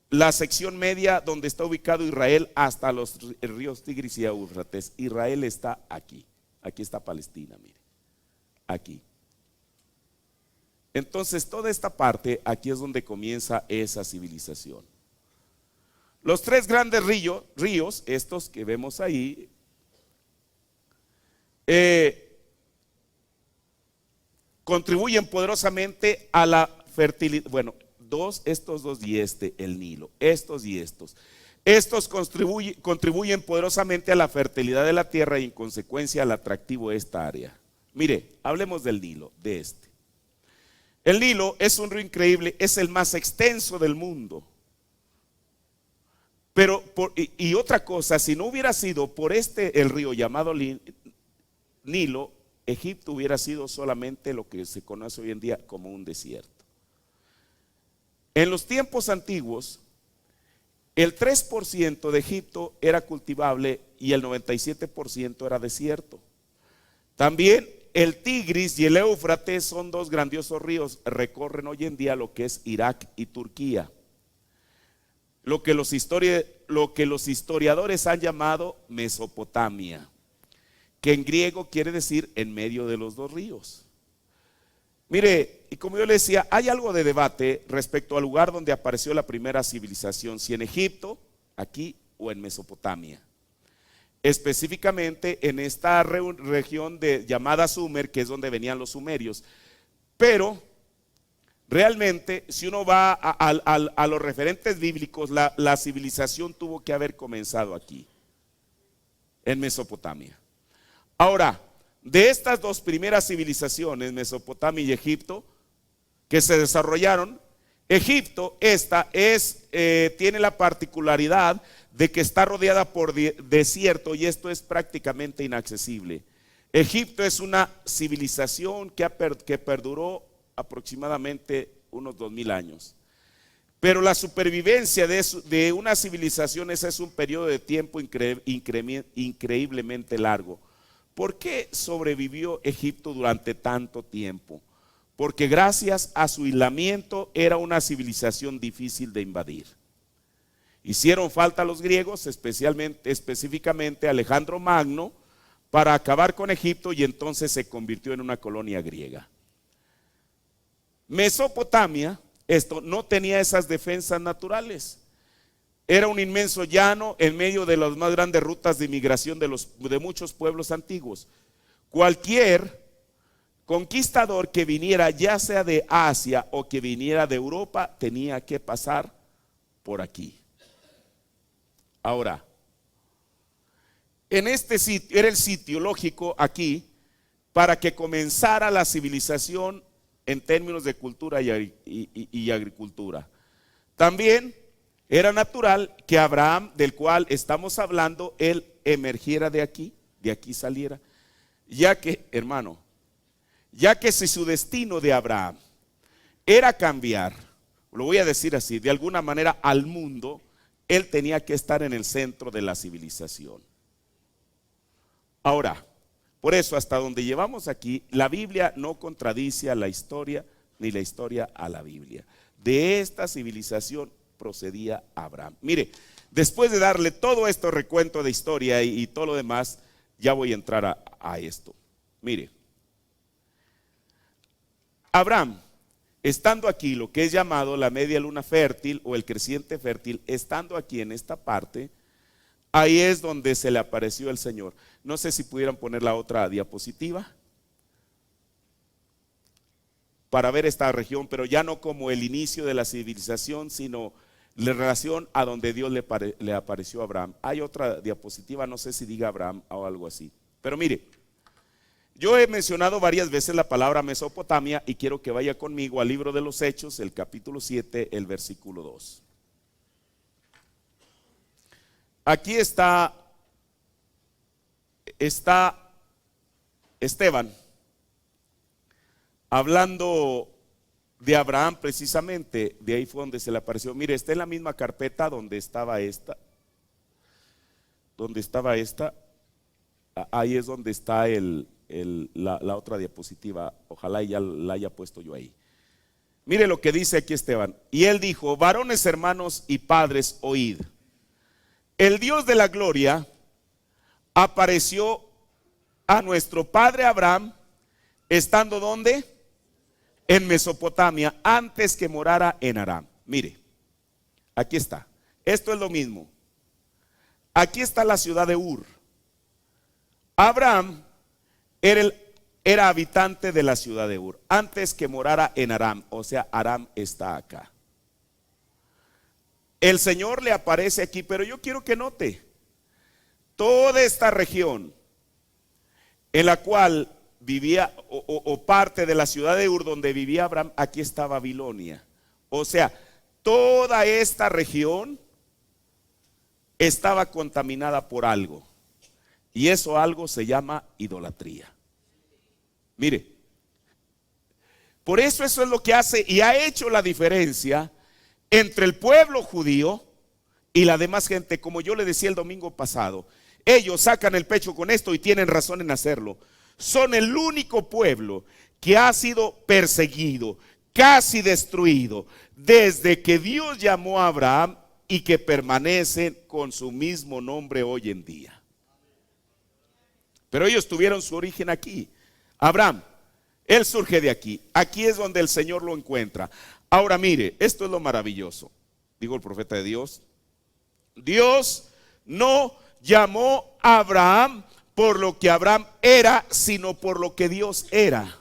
la sección media donde está ubicado Israel hasta los ríos Tigris y Éufrates. Israel está aquí, aquí está Palestina, mire, aquí. Entonces toda esta parte, aquí es donde comienza esa civilización. Los tres grandes ríos, estos que vemos ahí, contribuyen poderosamente a la fertilidad. Bueno, estos dos y el Nilo, estos y estos. Estos contribuyen poderosamente a la fertilidad de la tierra y en consecuencia al atractivo de esta área. Mire, hablemos del Nilo, de este. El Nilo es un río increíble, es el más extenso del mundo. Pero, y otra cosa, si no hubiera sido por el río llamado Nilo, Egipto hubiera sido solamente lo que se conoce hoy en día como un desierto. En los tiempos antiguos, el 3% de Egipto era cultivable y el 97% era desierto. También el Tigris y el Éufrates son dos grandiosos ríos, recorren hoy en día lo que es Irak y Turquía. Lo que los historiadores han llamado Mesopotamia, que en griego quiere decir en medio de los dos ríos. Mire, y como yo le decía, hay algo de debate respecto al lugar donde apareció la primera civilización, si en Egipto, aquí o en Mesopotamia. Específicamente en esta región llamada Sumer, que es donde venían los sumerios. Pero realmente, si uno va a los referentes bíblicos, la civilización tuvo que haber comenzado aquí, en Mesopotamia. Ahora, de estas dos primeras civilizaciones, Mesopotamia y Egipto, que se desarrollaron, Egipto, tiene la particularidad de que está rodeada por desierto y esto es prácticamente inaccesible. Egipto es una civilización que perduró aproximadamente unos 2000 años. Pero la supervivencia de una civilización es un periodo de tiempo increíblemente largo. ¿Por qué sobrevivió Egipto durante tanto tiempo? Porque gracias a su aislamiento era una civilización difícil de invadir. Hicieron falta los griegos, específicamente Alejandro Magno, para acabar con Egipto y entonces se convirtió en una colonia griega. Mesopotamia, no tenía esas defensas naturales. Era un inmenso llano en medio de las más grandes rutas de inmigración de muchos pueblos antiguos. Cualquier conquistador que viniera, ya sea de Asia o que viniera de Europa, tenía que pasar por aquí. Ahora, en este sitio, era el sitio lógico aquí para que comenzara la civilización en términos de cultura y agricultura. También era natural que Abraham, del cual estamos hablando, él emergiera de aquí saliera, ya que, hermano, ya que si su destino de Abraham era cambiar, lo voy a decir así, de alguna manera al mundo, él tenía que estar en el centro de la civilización. Ahora, por eso hasta donde llevamos aquí, la Biblia no contradice a la historia, ni la historia a la Biblia. De esta civilización procedía Abraham. Mire, después de darle todo esto recuento de historia y todo lo demás, ya voy a entrar a esto. Mire, Abraham, estando aquí, lo que es llamado la media luna fértil o el creciente fértil, estando aquí en esta parte, ahí es donde se le apareció el Señor. No sé si pudieran poner la otra diapositiva para ver esta región, pero ya no como el inicio de la civilización, sino la relación a donde Dios le apareció a Abraham. Hay otra diapositiva, no sé si diga Abraham o algo así. Pero mire, yo he mencionado varias veces la palabra Mesopotamia y quiero que vaya conmigo al libro de los Hechos, el capítulo 7, el versículo 2. Aquí está Esteban hablando de Abraham precisamente, de ahí fue donde se le apareció. Mire, está en la misma carpeta donde estaba esta, ahí es donde está la otra diapositiva, ojalá ya la haya puesto yo ahí. Mire lo que dice aquí Esteban, y él dijo: varones, hermanos y padres, oíd. El Dios de la gloria apareció a nuestro padre Abraham, estando ¿dónde? En Mesopotamia, antes que morara en Aram. Mire, aquí está. Esto es lo mismo. Aquí está la ciudad de Ur. Abraham era habitante de la ciudad de Ur, antes que morara en Aram. O sea, Aram está acá. El Señor le aparece aquí, pero yo quiero que note toda esta región en la cual vivía o parte de la ciudad de Ur donde vivía Abraham, aquí está Babilonia. O sea, toda esta región estaba contaminada por algo, y eso algo se llama idolatría. Mire, por eso es lo que hace y ha hecho la diferencia entre el pueblo judío y la demás gente. Como yo le decía el domingo pasado, ellos sacan el pecho con esto y tienen razón en hacerlo. Son el único pueblo que ha sido perseguido, casi destruido, desde que Dios llamó a Abraham, y que permanecen con su mismo nombre hoy en día. Pero ellos tuvieron su origen aquí. Abraham Él surge de aquí. Aquí es donde el Señor lo encuentra. Ahora mire, esto es lo maravilloso. Digo el profeta de Dios. Dios no llamó a Abraham por lo que Abraham era, sino por lo que Dios era.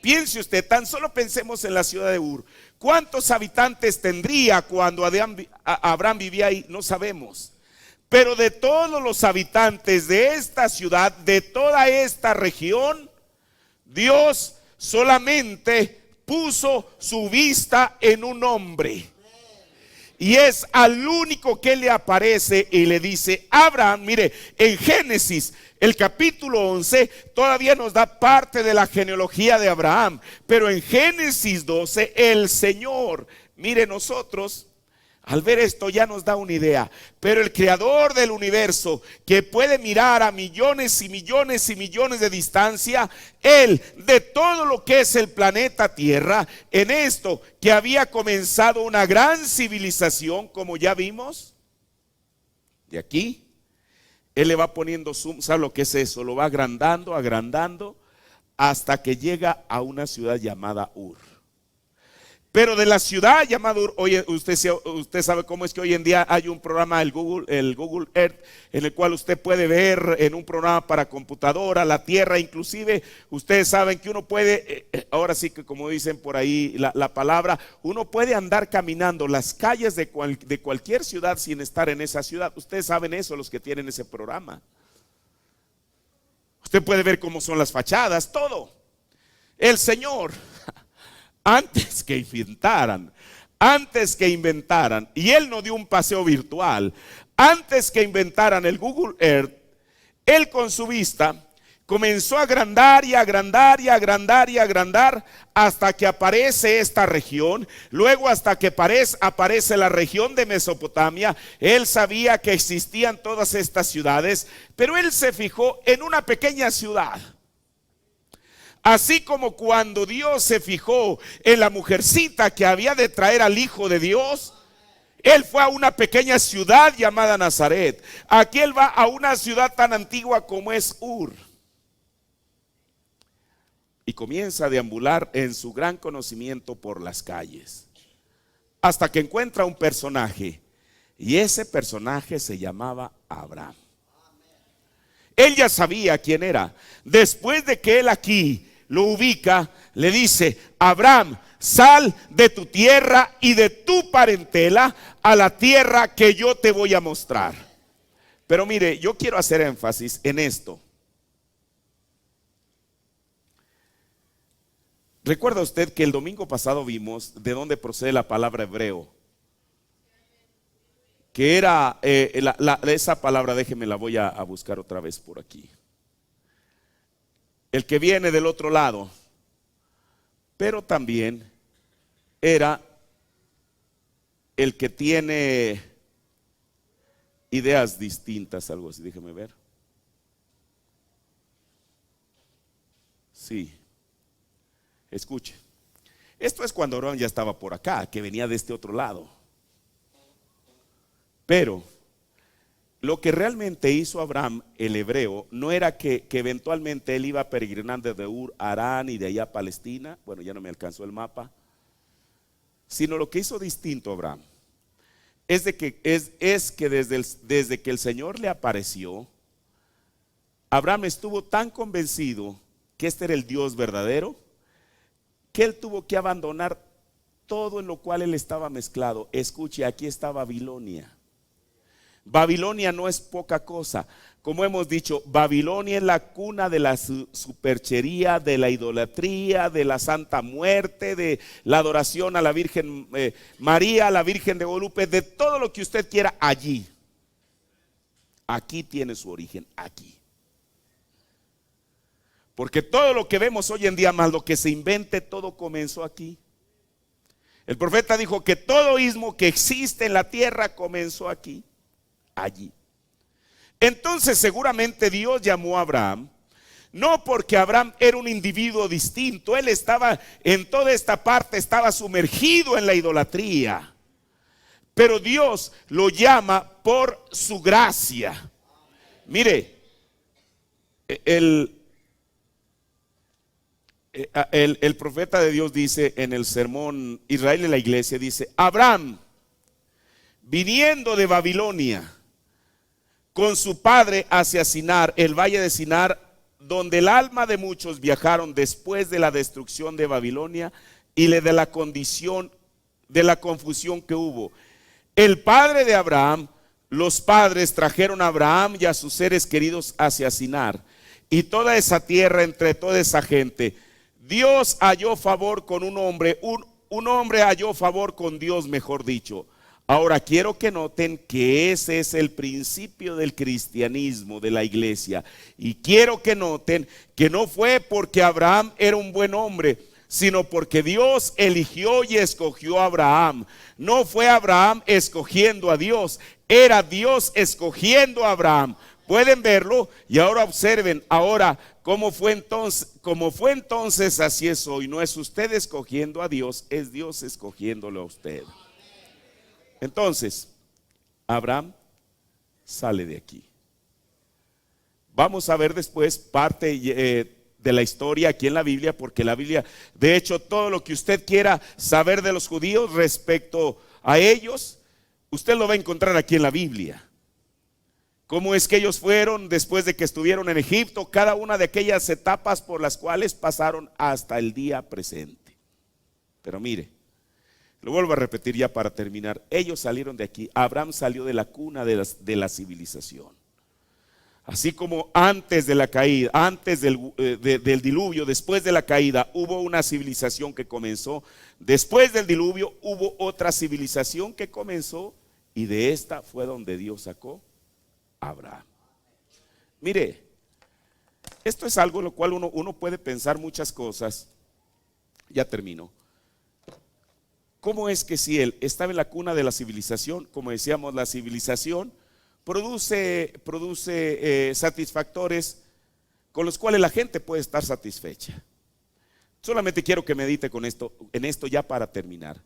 Piense usted, tan solo pensemos en la ciudad de Ur. ¿Cuántos habitantes tendría cuando Abraham vivía ahí? No sabemos. Pero de todos los habitantes de esta ciudad, de toda esta región, Dios solamente puso su vista en un hombre. Y es al único que le aparece y le dice: Abraham. Mire, en Génesis, el capítulo 11, todavía nos da parte de la genealogía de Abraham. Pero en Génesis 12, el Señor, mire, nosotros al ver esto ya nos da una idea. Pero el creador del universo, que puede mirar a millones y millones y millones de distancia, Él, de todo lo que es el planeta Tierra, en esto que había comenzado una gran civilización, como ya vimos, de aquí, Él le va poniendo zoom. ¿Sabe lo que es eso? Lo va agrandando, agrandando, hasta que llega a una ciudad llamada Ur. Pero de la ciudad llamada Ur, oye, usted sabe cómo es que hoy en día hay un programa, el Google Earth, en el cual usted puede ver en un programa para computadora la tierra. Inclusive ustedes saben que uno puede, ahora sí que como dicen por ahí la palabra, uno puede andar caminando las calles de cualquier ciudad sin estar en esa ciudad. Ustedes saben eso, los que tienen ese programa. Usted puede ver cómo son las fachadas, todo. El Señor, antes que inventaran, y Él no dio un paseo virtual, antes que inventaran el Google Earth, Él con su vista comenzó a agrandar y agrandar y agrandar y agrandar hasta que aparece esta región. Luego hasta que aparece la región de Mesopotamia. Él sabía que existían todas estas ciudades, pero Él se fijó en una pequeña ciudad. Así como cuando Dios se fijó en la mujercita que había de traer al Hijo de Dios, Él fue a una pequeña ciudad llamada Nazaret. Aquí Él va a una ciudad tan antigua como es Ur. Y comienza a deambular en su gran conocimiento por las calles, hasta que encuentra un personaje. Y ese personaje se llamaba Abraham. Él ya sabía quién era. Después de que Él aquí lo ubica, le dice: Abraham, sal de tu tierra y de tu parentela a la tierra que yo te voy a mostrar. Pero mire, yo quiero hacer énfasis en esto. ¿Recuerda usted que el domingo pasado vimos de dónde procede la palabra hebreo? Que era esa palabra, déjeme, la voy a buscar otra vez por aquí. El que viene del otro lado, pero también era el que tiene ideas distintas, algo así, déjeme ver. Sí, escuche. Esto es cuando Abraham ya estaba por acá, que venía de este otro lado. Pero lo que realmente hizo Abraham, el hebreo, no era que eventualmente él iba peregrinando de Ur a Harán y de allá a Palestina. Bueno, ya no me alcanzó el mapa. Sino lo que hizo distinto Abraham es que desde que el Señor le apareció, Abraham estuvo tan convencido que este era el Dios verdadero, que él tuvo que abandonar todo en lo cual él estaba mezclado. Escuche, aquí está Babilonia. Babilonia no es poca cosa. Como hemos dicho, Babilonia es la cuna de la superchería, de la idolatría, de la santa muerte, de la adoración a la Virgen María, a la Virgen de Guadalupe, de todo lo que usted quiera allí. Aquí tiene su origen, aquí. Porque todo lo que vemos hoy en día, más lo que se invente, todo comenzó aquí. El profeta dijo que todo ismo que existe en la tierra comenzó aquí. Allí. Entonces seguramente Dios llamó a Abraham, no porque Abraham era un individuo distinto. Él estaba en toda esta parte, estaba sumergido en la idolatría, pero Dios lo llama por su gracia. Mire, el profeta de Dios dice en el sermón Israel y la iglesia, dice: Abraham, viniendo de Babilonia con su padre hacia Sinar, el valle de Sinar, donde el alma de muchos viajaron después de la destrucción de Babilonia y de la condición, de la confusión que hubo. El padre de Abraham, los padres trajeron a Abraham y a sus seres queridos hacia Sinar, y toda esa tierra, entre toda esa gente, Dios halló favor con un hombre, un hombre halló favor con Dios, mejor dicho. Ahora quiero que noten que ese es el principio del cristianismo, de la iglesia. Y quiero que noten que no fue porque Abraham era un buen hombre, sino porque Dios eligió y escogió a Abraham. No fue Abraham escogiendo a Dios, era Dios escogiendo a Abraham. Pueden verlo y ahora observen, ahora cómo fue entonces, así es hoy. No es usted escogiendo a Dios, es Dios escogiéndolo a usted. Entonces, Abraham sale de aquí. Vamos a ver después parte de la historia aquí en la Biblia, porque la Biblia, de hecho, todo lo que usted quiera saber de los judíos respecto a ellos, usted lo va a encontrar aquí en la Biblia. Cómo es que ellos fueron después de que estuvieron en Egipto, cada una de aquellas etapas por las cuales pasaron hasta el día presente. Pero mire, lo vuelvo a repetir ya para terminar. Ellos salieron de aquí. Abraham salió de la cuna de la civilización. Así como antes de la caída, antes del diluvio, después de la caída, hubo una civilización que comenzó. Después del diluvio hubo otra civilización que comenzó, y de esta fue donde Dios sacó a Abraham. Mire, esto es algo en lo cual uno puede pensar muchas cosas. Ya termino. ¿Cómo es que si él estaba en la cuna de la civilización, como decíamos, la civilización produce satisfactores con los cuales la gente puede estar satisfecha? Solamente quiero que medite en esto ya para terminar.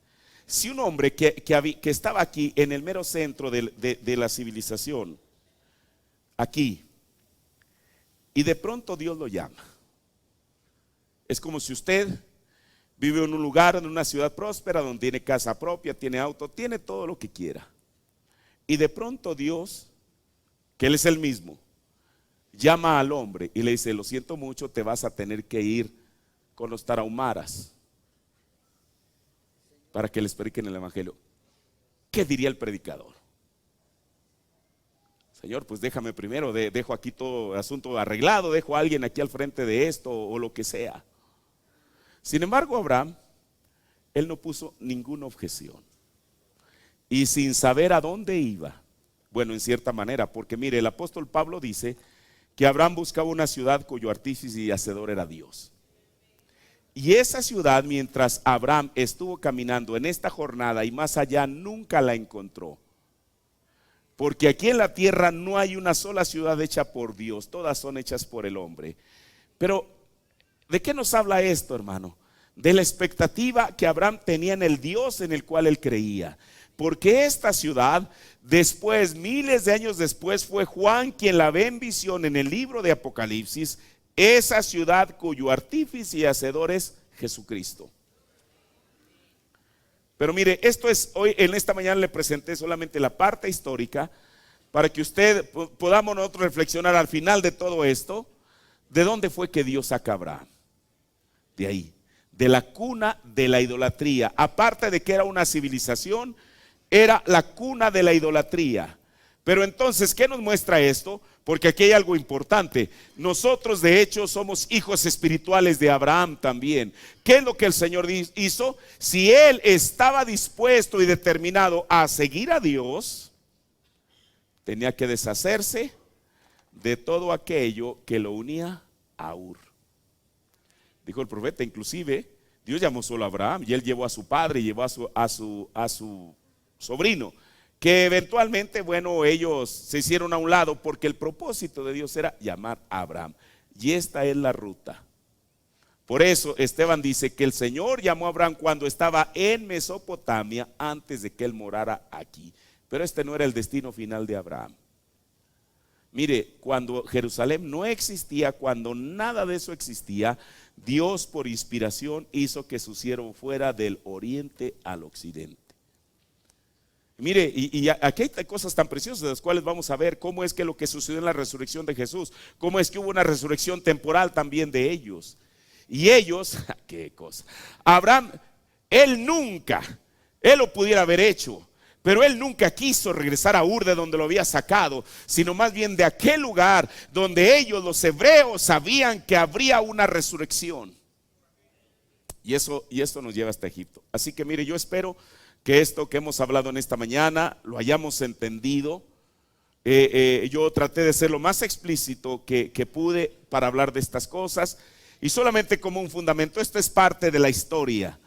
Si un hombre que estaba aquí en el mero centro de la civilización, aquí, y de pronto Dios lo llama, es como si usted vive en un lugar, en una ciudad próspera, donde tiene casa propia, tiene auto, tiene todo lo que quiera. Y de pronto Dios, que Él es el mismo, llama al hombre y le dice: lo siento mucho, te vas a tener que ir con los tarahumaras para que les prediquen el evangelio. ¿Qué diría el predicador? Señor, pues déjame primero, dejo aquí todo el asunto arreglado, dejo a alguien aquí al frente de esto o lo que sea. Sin embargo, Abraham, él no puso ninguna objeción. Y sin saber a dónde iba, bueno, en cierta manera, porque mire, el apóstol Pablo dice que Abraham buscaba una ciudad cuyo artífice y hacedor era Dios. Y esa ciudad, mientras Abraham estuvo caminando en esta jornada y más allá, nunca la encontró. Porque aquí en la tierra no hay una sola ciudad hecha por Dios, todas son hechas por el hombre. Pero ¿de qué nos habla esto, hermano? De la expectativa que Abraham tenía en el Dios en el cual él creía. Porque esta ciudad, después, miles de años después, fue Juan quien la ve en visión en el libro de Apocalipsis, esa ciudad cuyo artífice y hacedor es Jesucristo. Pero mire, esto es hoy, en esta mañana le presenté solamente la parte histórica para que usted podamos nosotros reflexionar al final de todo esto, ¿de dónde fue que Dios saca a Abraham? De ahí, de la cuna de la idolatría. Aparte de que era una civilización, era la cuna de la idolatría. Pero entonces, ¿qué nos muestra esto? Porque aquí hay algo importante. Nosotros de hecho somos hijos espirituales de Abraham también. ¿Qué es lo que el Señor hizo? Si él estaba dispuesto y determinado a seguir a Dios, tenía que deshacerse de todo aquello que lo unía a Ur. Dijo el profeta, inclusive Dios llamó solo a Abraham y él llevó a su padre y llevó a su sobrino, que eventualmente, bueno, ellos se hicieron a un lado porque el propósito de Dios era llamar a Abraham. Y esta es la ruta. Por eso Esteban dice que el Señor llamó a Abraham cuando estaba en Mesopotamia, antes de que él morara aquí. Pero este no era el destino final de Abraham. Mire, cuando Jerusalén no existía, cuando nada de eso existía, Dios por inspiración hizo que su siervo fuera del oriente al occidente. Mire, y aquí hay cosas tan preciosas de las cuales vamos a ver cómo es que lo que sucedió en la resurrección de Jesús, cómo es que hubo una resurrección temporal también de ellos. Y ellos, qué cosa, Abraham, él lo pudiera haber hecho, pero él nunca quiso regresar a Ur de donde lo había sacado, sino más bien de aquel lugar donde ellos, los hebreos, sabían que habría una resurrección. Y esto nos lleva hasta Egipto. Así que mire, yo espero que esto que hemos hablado en esta mañana lo hayamos entendido. Yo traté de ser lo más explícito que pude para hablar de estas cosas, y solamente como un fundamento. Esto es parte de la historia,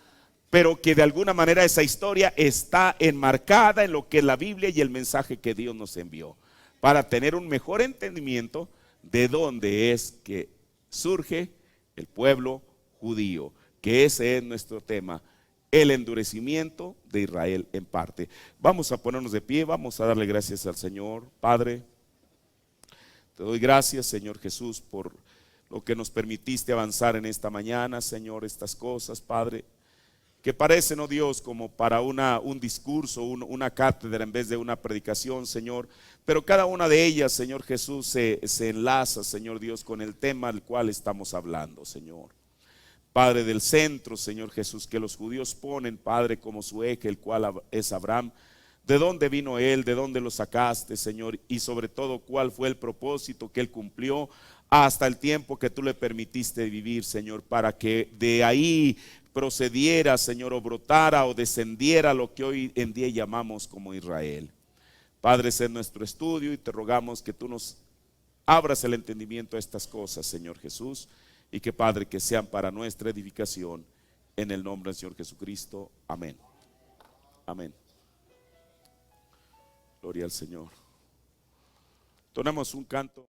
pero que de alguna manera esa historia está enmarcada en lo que es la Biblia y el mensaje que Dios nos envió, para tener un mejor entendimiento de dónde es que surge el pueblo judío, que ese es nuestro tema, el endurecimiento de Israel en parte. Vamos a ponernos de pie, vamos a darle gracias al Señor. Padre, te doy gracias, Señor Jesús, por lo que nos permitiste avanzar en esta mañana, Señor, estas cosas, Padre, que parecen, oh Dios, como para un discurso, una cátedra en vez de una predicación, Señor, pero cada una de ellas, Señor Jesús, se enlaza, Señor Dios, con el tema al cual estamos hablando, Señor. Padre, del centro, Señor Jesús, que los judíos ponen, Padre, como su eje, el cual es Abraham. ¿De dónde vino él? ¿De dónde lo sacaste, Señor? Y sobre todo, ¿cuál fue el propósito que él cumplió hasta el tiempo que tú le permitiste vivir, Señor? Para que de ahí procediera, Señor, o brotara o descendiera lo que hoy en día llamamos como Israel. Padre, ese es nuestro estudio y te rogamos que tú nos abras el entendimiento a estas cosas, Señor Jesús. Y que, Padre, que sean para nuestra edificación, en el nombre del Señor Jesucristo. Amén. Amén. Gloria al Señor. Tomemos un canto.